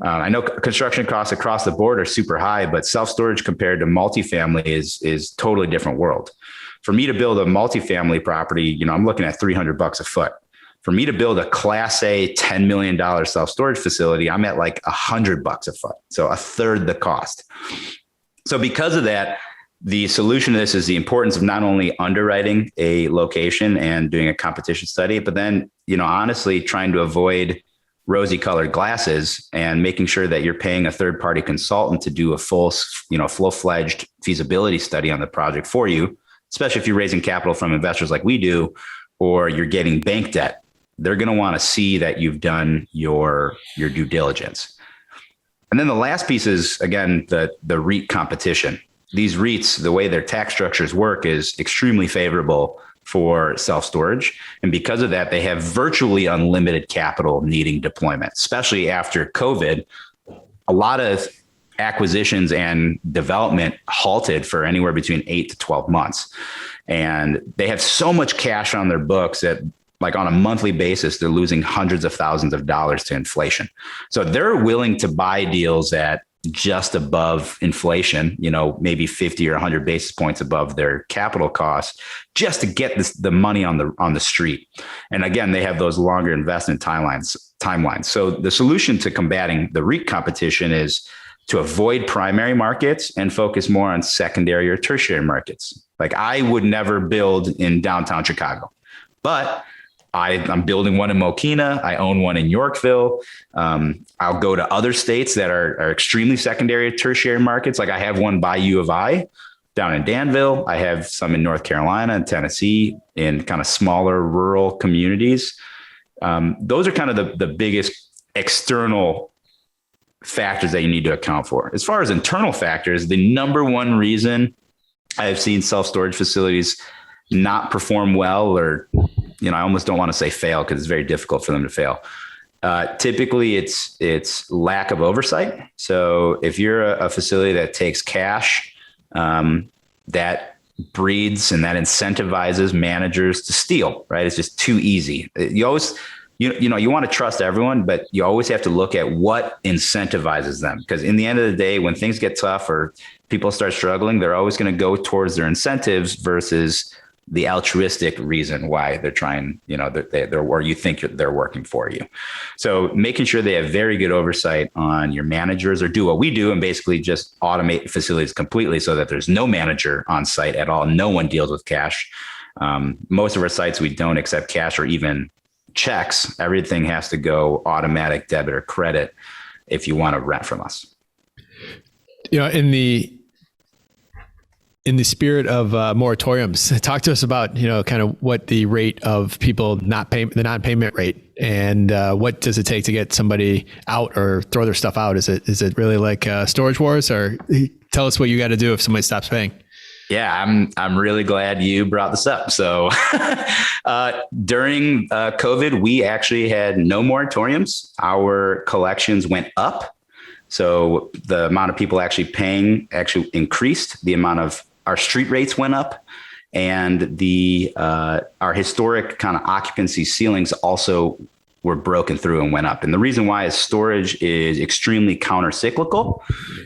I know construction costs across the board are super high, but self-storage compared to multifamily is totally different world. For me to build a multifamily property, I'm looking at $300 a foot. For me to build a Class A $10 million self-storage facility, I'm at like $100 a foot. So a third the cost. So because of that, the solution to this is the importance of not only underwriting a location and doing a competition study, but then, honestly trying to avoid rosy colored glasses and making sure that you're paying a third party consultant to do a full-fledged feasibility study on the project for you, especially if you're raising capital from investors like we do, or you're getting bank debt, they're going to want to see that you've done your due diligence. And then the last piece is, again, the REIT competition. These REITs, the way their tax structures work is extremely favorable for self-storage. And because of that, they have virtually unlimited capital needing deployment, especially after COVID. A lot of acquisitions and development halted for anywhere between 8 to 12 months. And they have so much cash on their books that, like, on a monthly basis, they're losing hundreds of thousands of dollars to inflation. So they're willing to buy deals at just above inflation, maybe 50 or 100 basis points above their capital costs, just to get the money on the street. And again, they have those longer investment timelines. So the solution to combating the REIT competition is to avoid primary markets and focus more on secondary or tertiary markets. Like, I would never build in downtown Chicago, but I'm building one in Mokina. I own one in Yorkville. I'll go to other states that are extremely secondary or tertiary markets. Like, I have one by U of I down in Danville. I have some in North Carolina and Tennessee in kind of smaller rural communities. Those are kind of the biggest external factors that you need to account for. As far as internal factors, the number one reason I've seen self-storage facilities not perform well, or, I almost don't want to say fail because it's very difficult for them to fail. Typically it's lack of oversight. So if you're a facility that takes cash, that breeds and that incentivizes managers to steal, right? It's just too easy. You always, you want to trust everyone, but you always have to look at what incentivizes them. Because in the end of the day, when things get tough or people start struggling, they're always going to go towards their incentives versus the altruistic reason why they're trying, they're or you think they're working for you. So making sure they have very good oversight on your managers, or do what we do and basically just automate facilities completely so that there's no manager on site at all. No one deals with cash. Most of our sites, we don't accept cash or even checks. Everything has to go automatic debit or credit if you want to rent from us. In the spirit of moratoriums, talk to us about, kind of what the rate of people the non-payment rate, and what does it take to get somebody out or throw their stuff out? Is it really like storage wars, or tell us what you got to do if somebody stops paying? Yeah, I'm really glad you brought this up. So during COVID, we actually had no moratoriums. Our collections went up. So the amount of people actually paying actually increased. The amount of our street rates went up, and our historic kind of occupancy ceilings also were broken through and went up. And the reason why is storage is extremely counter-cyclical.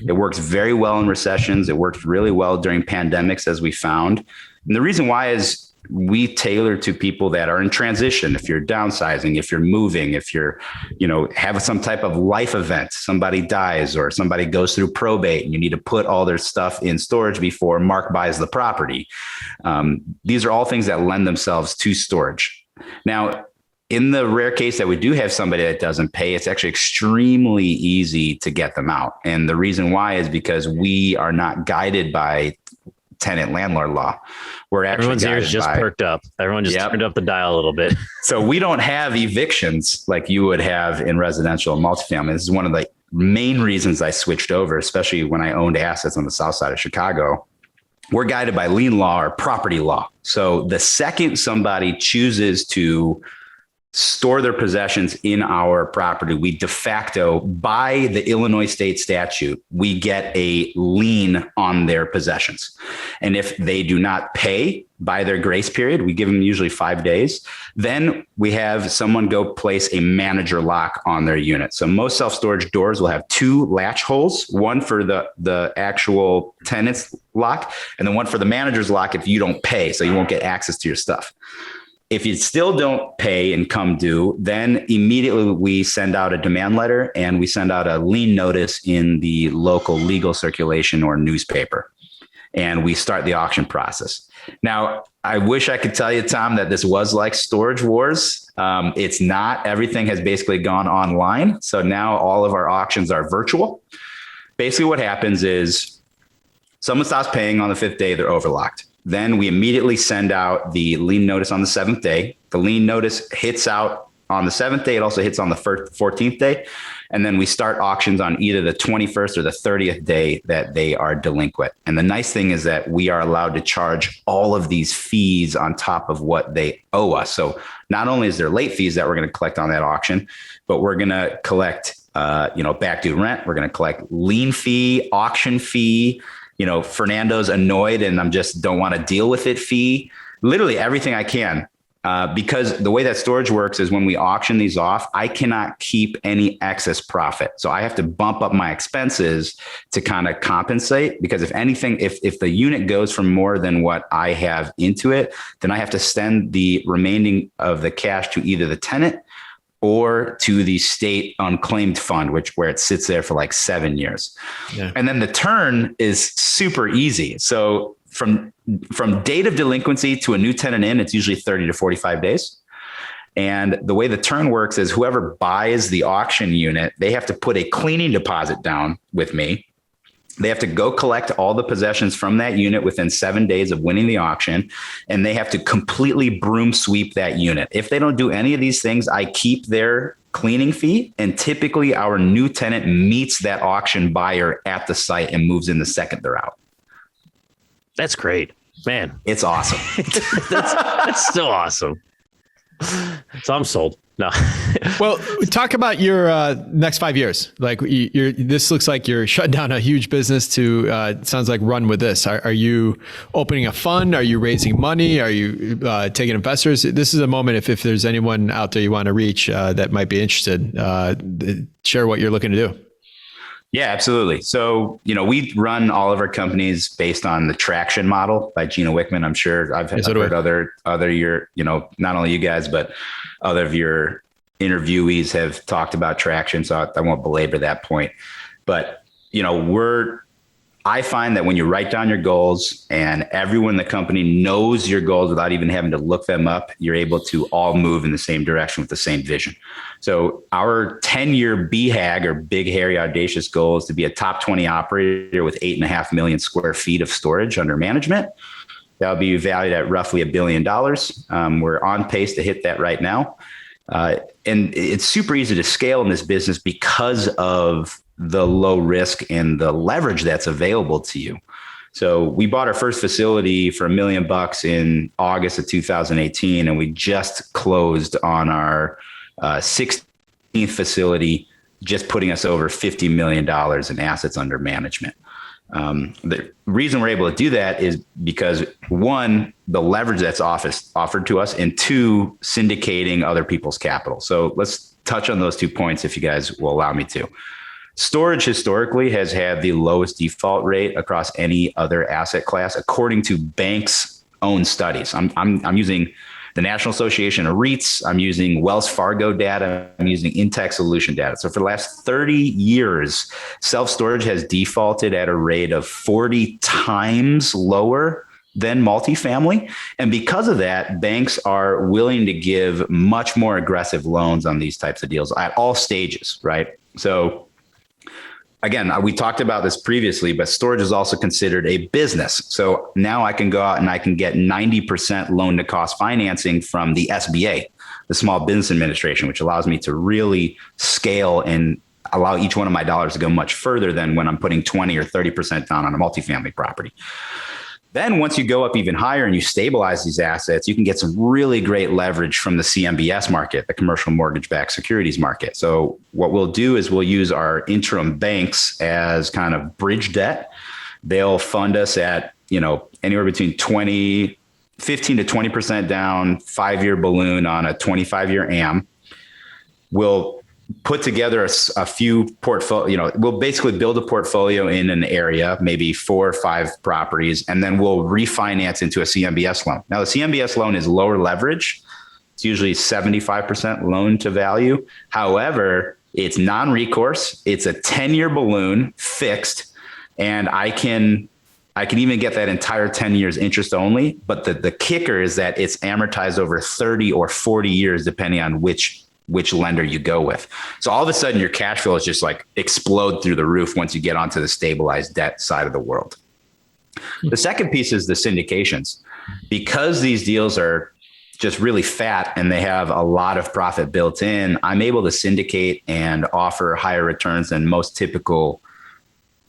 It works very well in recessions. It works really well during pandemics, as we found. And the reason why is we tailor to people that are in transition. If you're downsizing, if you're moving, if you're, have some type of life event, somebody dies or somebody goes through probate and you need to put all their stuff in storage before Mark buys the property. These are all things that lend themselves to storage. Now, in the rare case that we do have somebody that doesn't pay, it's actually extremely easy to get them out. And the reason why is because we are not guided by tenant landlord law. We're actually everyone's ears just perked up. Everyone just turned up the dial a little bit. So we don't have evictions like you would have in residential and multifamily. This is one of the main reasons I switched over, especially when I owned assets on the south side of Chicago. We're guided by lien law or property law. So the second somebody chooses to store their possessions in our property, we de facto, by the Illinois state statute, we get a lien on their possessions. And if they do not pay by their grace period, we give them usually 5 days, then we have someone go place a manager lock on their unit. So most self-storage doors will have 2 latch holes, one for the actual tenant's lock, and then one for the manager's lock if you don't pay, so you won't get access to your stuff. If you still don't pay and come due, then immediately we send out a demand letter and we send out a lien notice in the local legal circulation or newspaper. And we start the auction process. Now, I wish I could tell you, Tom, that this was like storage wars. It's not. Everything has basically gone online. So now all of our auctions are virtual. Basically what happens is someone stops paying on the 5th day, they're overlocked. Then we immediately send out the lien notice on the 7th day. The lien notice hits out on the 7th day. It also hits on the 14th day. And then we start auctions on either the 21st or the 30th day that they are delinquent. And the nice thing is that we are allowed to charge all of these fees on top of what they owe us. So not only is there late fees that we're going to collect on that auction, but we're going to collect, back due rent. We're going to collect lien fee, auction fee, Fernando's annoyed and I'm just don't want to deal with it fee, literally everything I can. Because the way that storage works is when we auction these off, I cannot keep any excess profit. So I have to bump up my expenses to kind of compensate, because if anything, if the unit goes for more than what I have into it, then I have to send the remaining of the cash to either the tenant or to the state unclaimed fund, where it sits there for like 7 years. Yeah. And then the turn is super easy. So from date of delinquency to a new tenant in, it's usually 30 to 45 days. And the way the turn works is whoever buys the auction unit, they have to put a cleaning deposit down with me. They have to go collect all the possessions from that unit within 7 days of winning the auction. And they have to completely broom sweep that unit. If they don't do any of these things, I keep their cleaning fee. And typically our new tenant meets that auction buyer at the site and moves in the second they're out. That's great, man. It's awesome. that's still awesome. So I'm sold. No. Well, talk about your next 5 years. Like this looks like you're shutting down a huge business to, it sounds like run with this. Are you opening a fund? Are you raising money? Are you taking investors? This is a moment if there's anyone out there you want to reach that might be interested, share what you're looking to do. Yeah, absolutely. So, we run all of our companies based on the Traction model by Gina Wickman. I'm sure I've heard other your, not only you guys, but other of your interviewees have talked about Traction. So I won't belabor that point. But, I find that when you write down your goals and everyone in the company knows your goals without even having to look them up, you're able to all move in the same direction with the same vision. So our 10-year BHAG, or big, hairy, audacious goal, is to be a top 20 operator with 8.5 million square feet of storage under management. That'll be valued at roughly $1 billion. We're on pace to hit that right now. And it's super easy to scale in this business because of the low risk and the leverage that's available to you. So we bought our first facility for $1 million in August of 2018, and we just closed on our 16th facility, just putting us over $50 million in assets under management. The reason we're able to do that is because, one, the leverage that's offered to us, and two, syndicating other people's capital. So let's touch on those 2 points if you guys will allow me to. Storage historically has had the lowest default rate across any other asset class, according to banks' own studies. I'm using the National Association of REITs. I'm using Wells Fargo data. I'm using Intech Solution data. So for the last 30 years, self-storage has defaulted at a rate of 40 times lower than multifamily. And because of that, banks are willing to give much more aggressive loans on these types of deals at all stages, right? So again, we talked about this previously, but storage is also considered a business. So now I can go out and I can get 90% loan to cost financing from the SBA, the Small Business Administration, which allows me to really scale and allow each one of my dollars to go much further than when I'm putting 20 or 30% down on a multifamily property. Then once you go up even higher and you stabilize these assets, you can get some really great leverage from the CMBS market, the commercial mortgage-backed securities market. So what we'll do is we'll use our interim banks as kind of bridge debt. They'll fund us at, anywhere between 15 to 20% down, 5-year balloon on a 25-year AM. We'll put together a few portfolio, we'll basically build a portfolio in an area, maybe 4 or 5 properties, and then we'll refinance into a CMBS loan. Now, the CMBS loan is lower leverage. It's usually 75% loan to value. However, it's non-recourse. It's a 10-year balloon fixed, and I can even get that entire 10 years interest only. But the kicker is that it's amortized over 30 or 40 years, depending on which lender you go with. So all of a sudden your cash flow is just like explode through the roof once you get onto the stabilized debt side of the world. The second piece is the syndications. Because these deals are just really fat and they have a lot of profit built in, I'm able to syndicate and offer higher returns than most typical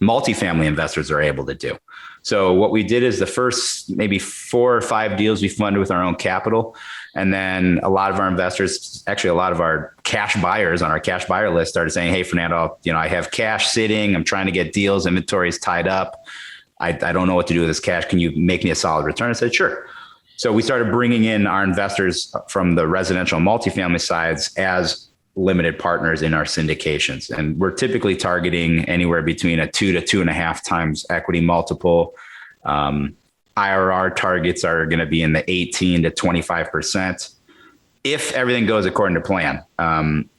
multifamily investors are able to do. So what we did is the first maybe 4 or 5 deals we funded with our own capital. And then a lot of our investors, actually a lot of our cash buyers on our cash buyer list started saying, hey, Fernando, I have cash sitting. I'm trying to get deals. Inventory is tied up. I don't know what to do with this cash. Can you make me a solid return? I said, sure. So we started bringing in our investors from the residential multifamily sides as limited partners in our syndications. And we're typically targeting anywhere between a 2 to 2.5 times equity multiple. IRR targets are going to be in the 18 to 25%. If everything goes according to plan.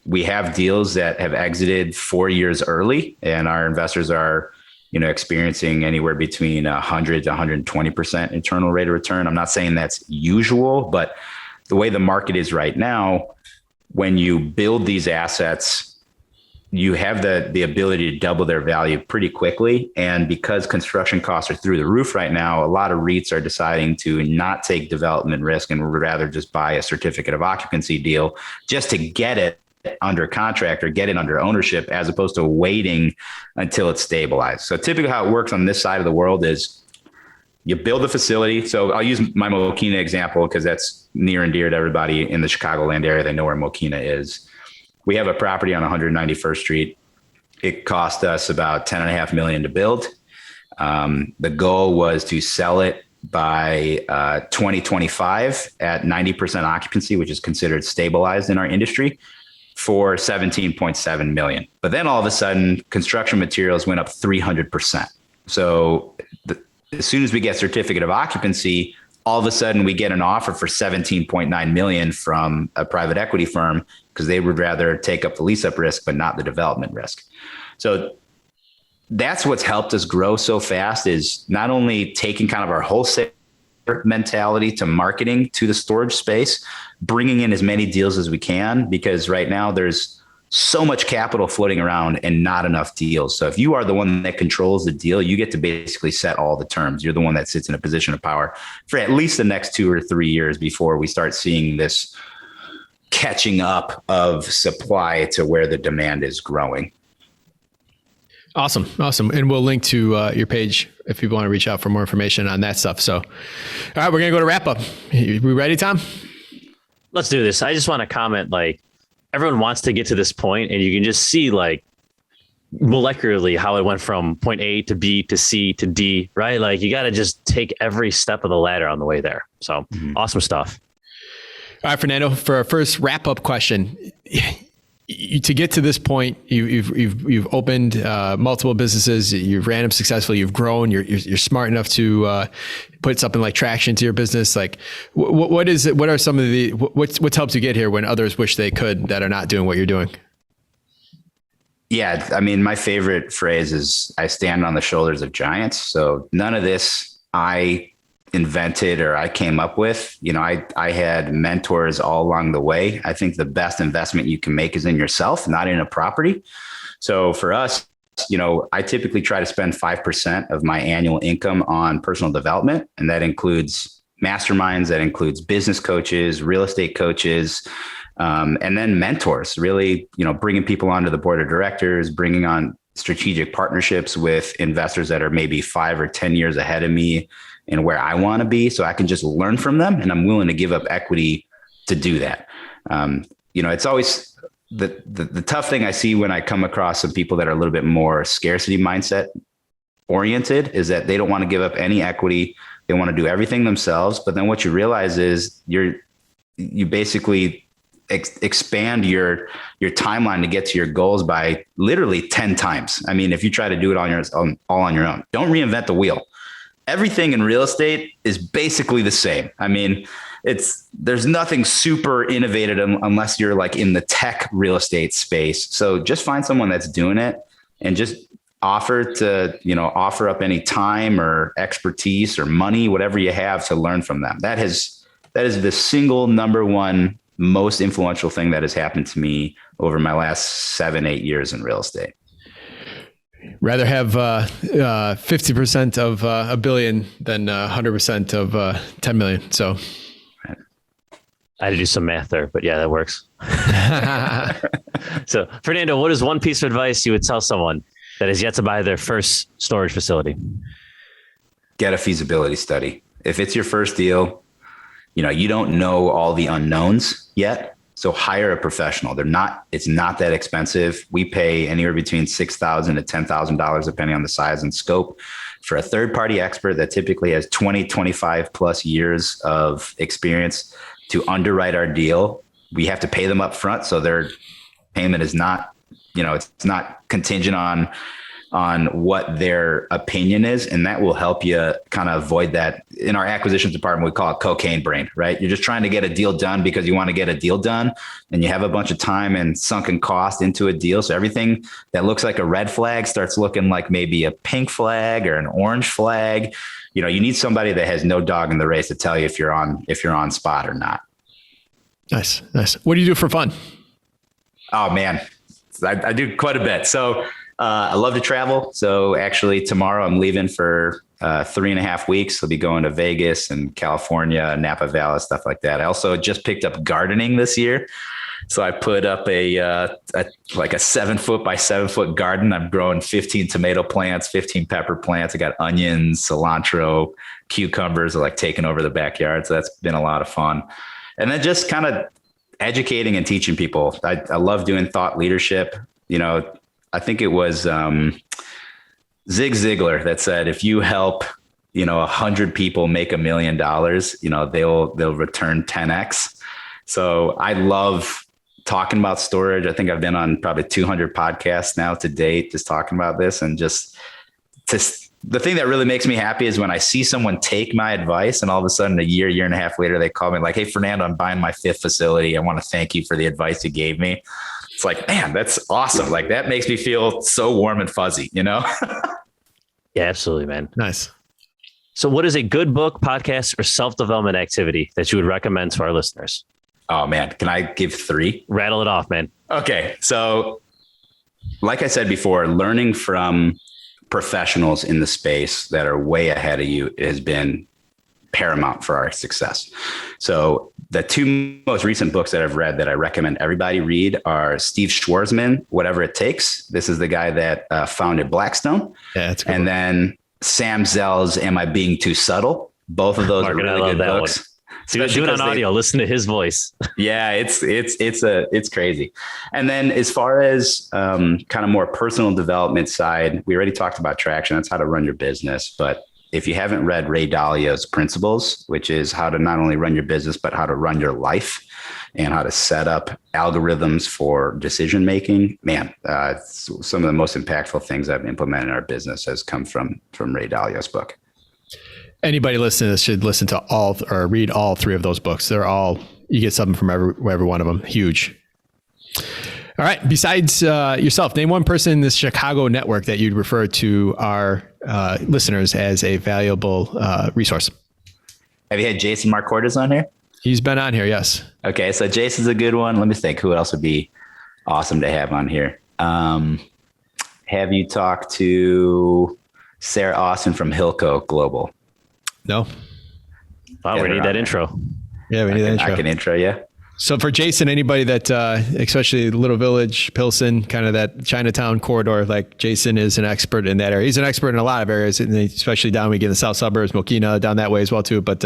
We have deals that have exited 4 years early, and our investors are experiencing anywhere between 100 to 120% internal rate of return. I'm not saying that's usual, but the way the market is right now, when you build these assets, you have the ability to double their value pretty quickly. And because construction costs are through the roof right now, a lot of REITs are deciding to not take development risk and would rather just buy a certificate of occupancy deal just to get it under contract or get it under ownership, as opposed to waiting until it's stabilized. So typically how it works on this side of the world is you build a facility. So I'll use my Mokina example because that's near and dear to everybody in the Chicagoland area. They know where Mokina is. We have a property on 191st Street. It cost us about $10.5 million to build. The goal was to sell it by 2025 at 90% occupancy, which is considered stabilized in our industry, for $17.7 million. But then all of a sudden, construction materials went up 300%. So as soon as we get certificate of occupancy, all of a sudden we get an offer for $17.9 million from a private equity firm because they would rather take up the lease up risk, but not the development risk. So that's what's helped us grow so fast, is not only taking kind of our wholesale mentality to marketing to the storage space, bringing in as many deals as we can, because right now there's so much capital floating around and not enough deals. So if you are the one that controls the deal, you get to basically set all the terms. You're the one that sits in a position of power for at least the next 2 or 3 years before we start seeing this catching up of supply to where the demand is growing. Awesome. And we'll link to your page if people want to reach out for more information on that stuff. So, all right, we're going to go to wrap up. We ready, Tom? Let's do this. I just want to comment, everyone wants to get to this point, and you can just see molecularly how it went from point A to B to C to D, right? You got to just take every step of the ladder on the way there. So Awesome stuff. All right, Fernando, for our first wrap up question, to get to this point, you've opened multiple businesses, you've ran them successfully, you've grown, you're smart enough to put something like traction to your business. What is it? What are some of what's helped you get here when others wish they could that are not doing what you're doing? Yeah, I mean, my favorite phrase is I stand on the shoulders of giants. So none of this I invented or I came up with. I had mentors all along the way. I think the best investment you can make is in yourself, not in a property. So for us, I typically try to spend 5% of my annual income on personal development. And that includes masterminds, that includes business coaches, real estate coaches, and then mentors, really, bringing people onto the board of directors, bringing on strategic partnerships with investors that are maybe 5 or 10 years ahead of me and where I want to be, so I can just learn from them. And I'm willing to give up equity to do that. It's always the tough thing I see when I come across some people that are a little bit more scarcity mindset oriented is that they don't want to give up any equity. They want to do everything themselves. But then what you realize is you basically expand your timeline to get to your goals by literally 10 times. I mean, if you try to do it all on your own, don't reinvent the wheel. Everything in real estate is basically the same. I mean, there's nothing super innovative unless you're in the tech real estate space. So just find someone that's doing it and just offer up any time or expertise or money, whatever you have, to learn from them. That is the single number one most influential thing that has happened to me over my last 7-8 years in real estate. Rather have 50% of a billion than 100% of 10 million. So I had to do some math there, but yeah, that works. So, Fernando, what is one piece of advice you would tell someone that has yet to buy their first storage facility? Get a feasibility study. If it's your first deal, you don't know all the unknowns yet. So hire a professional. It's not that expensive. We pay anywhere between $6,000 to $10,000, depending on the size and scope, for a third-party expert that typically has 20, 25 plus years of experience to underwrite our deal. We have to pay them up front. So their payment is not, it's not contingent on what their opinion is. And that will help you kind of avoid that. In our acquisitions department, we call it cocaine brain, right? You're just trying to get a deal done because you want to get a deal done, and you have a bunch of time and sunken cost into a deal. So everything that looks like a red flag starts looking like maybe a pink flag or an orange flag. You need somebody that has no dog in the race to tell you if you're on spot or not. Nice. What do you do for fun? Oh man, I do quite a bit. So I love to travel. So actually tomorrow I'm leaving for 3.5 weeks. I'll be going to Vegas and California, Napa Valley, stuff like that. I also just picked up gardening this year. So I put up a 7-foot by 7-foot garden. I'm growing 15 tomato plants, 15 pepper plants. I got onions, cilantro, cucumbers are like taking over the backyard. So that's been a lot of fun. And then just kind of educating and teaching people. I love doing thought leadership. I think it was Zig Ziglar that said, if you help, 100 people make $1 million, they'll return 10x. So I love talking about storage. I think I've been on probably 200 podcasts now to date, just talking about this. And the thing that really makes me happy is when I see someone take my advice and all of a sudden a year and a half later, they call me like, hey, Fernando, I'm buying my 5th facility. I want to thank you for the advice you gave me. It's like, man, that's awesome. Like that makes me feel so warm and fuzzy, Yeah, absolutely, man. Nice. So what is a good book, podcast, or self-development activity that you would recommend to our listeners? Oh man, can I give 3? Rattle it off, man. Okay. So like I said before, learning from professionals in the space that are way ahead of you has been paramount for our success. So the 2 most recent books that I've read that I recommend everybody read are Steve Schwarzman, Whatever It Takes. This is the guy that founded Blackstone. Yeah, that's good. And then Sam Zell's Am I Being Too Subtle? Both of those are really good books. Do it on audio. Listen to his voice. Yeah, it's crazy. And then as far as kind of more personal development side, we already talked about traction. That's how to run your business. But if you haven't read Ray Dalio's Principles, which is how to not only run your business, but how to run your life and how to set up algorithms for decision making, man, some of the most impactful things I've implemented in our business has come from Ray Dalio's book. Anybody listening to this should listen to all or read all 3 of those books. You get something from every one of them. Huge. All right. Besides yourself, name one person in this Chicago network that you'd refer to our listeners as a valuable resource. Have you had Jason Marcordes on here? He's been on here. Yes. Okay. So Jason's a good one. Let me think. Who else would be awesome to have on here? Have you talked to Sarah Austin from Hilco Global? No. Wow, we need that intro. Yeah, we need that intro. I can intro you. So for Jason, anybody that, especially Little Village, Pilsen, kind of that Chinatown corridor, like Jason is an expert in that area. He's an expert in a lot of areas, and especially down we get in the south suburbs, Mokina, down that way as well too. But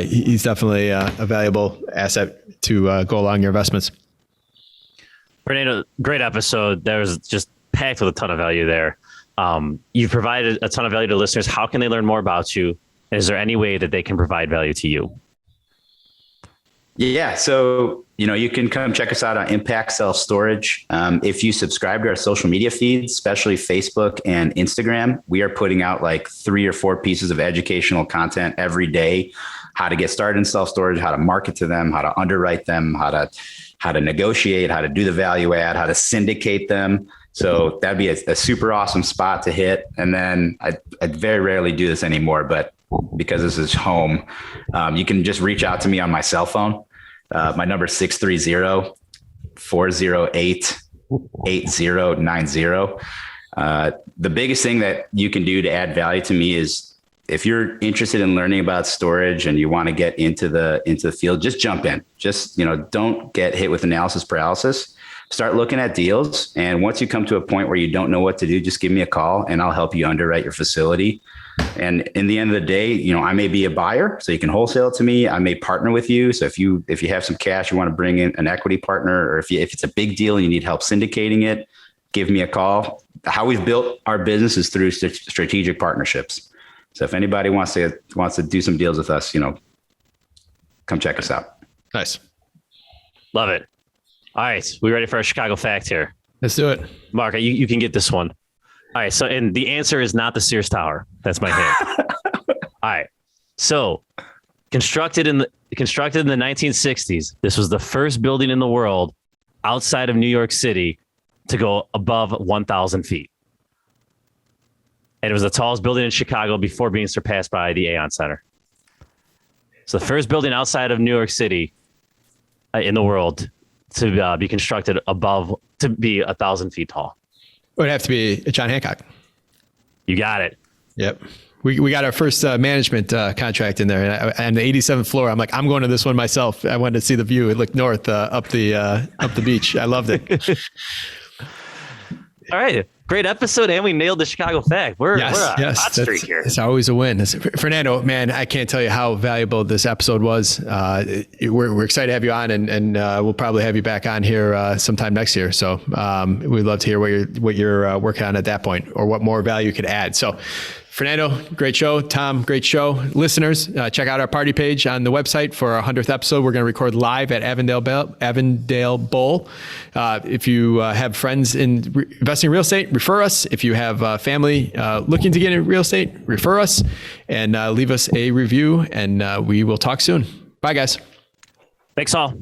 he's definitely a valuable asset to go along your investments. Fernando, great episode. There was just packed with a ton of value there. You've provided a ton of value to listeners. How can they learn more about you? And is there any way that they can provide value to you? Yeah. So, you can come check us out on Impact Self Storage. If you subscribe to our social media feeds, especially Facebook and Instagram, we are putting out like 3 or 4 pieces of educational content every day, how to get started in self-storage, how to market to them, how to underwrite them, how to negotiate, how to do the value add, how to syndicate them. So that'd be a super awesome spot to hit. And then I very rarely do this anymore, but because this is home, you can just reach out to me on my cell phone. My number is 630-408-8090. The biggest thing that you can do to add value to me is if you're interested in learning about storage and you want to get into the field, just jump in. Just, don't get hit with analysis paralysis. Start looking at deals. And once you come to a point where you don't know what to do, just give me a call and I'll help you underwrite your facility. And in the end of the day, I may be a buyer, so you can wholesale it to me. I may partner with you. So if you have some cash, you want to bring in an equity partner, or if it's a big deal and you need help syndicating it, give me a call. How we've built our business is through strategic partnerships. So if anybody wants to do some deals with us, come check us out. Nice. Love it. All right. We ready for our Chicago fact here? Let's do it. Mark, you can get this one. All right. So, and the answer is not the Sears Tower. That's my hint. All right. So constructed in the 1960s, this was the first building in the world outside of New York City to go above 1,000 feet. And it was the tallest building in Chicago before being surpassed by the Aon Center. So the first building outside of New York City in the world to be constructed to be 1,000 feet tall. It would have to be John Hancock. You got it. Yep. We got our first management contract in there, and the 87th floor. I'm like, I'm going to this one myself. I wanted to see the view. It looked north up the beach. I loved it. All right. Great episode, and we nailed the Chicago fact. We're on a hot streak here. It's always a win. Fernando, man, I can't tell you how valuable this episode was. We're excited to have you on, and we'll probably have you back on here sometime next year. So we'd love to hear what you're working on at that point, or what more value you could add. So Fernando, great show. Tom, great show. Listeners, check out our party page on the website for our 100th episode. We're going to record live at Avondale Bowl. If you have friends in investing in real estate, refer us. If you have family looking to get in real estate, refer us and leave us a review, and we will talk soon. Bye, guys. Thanks all.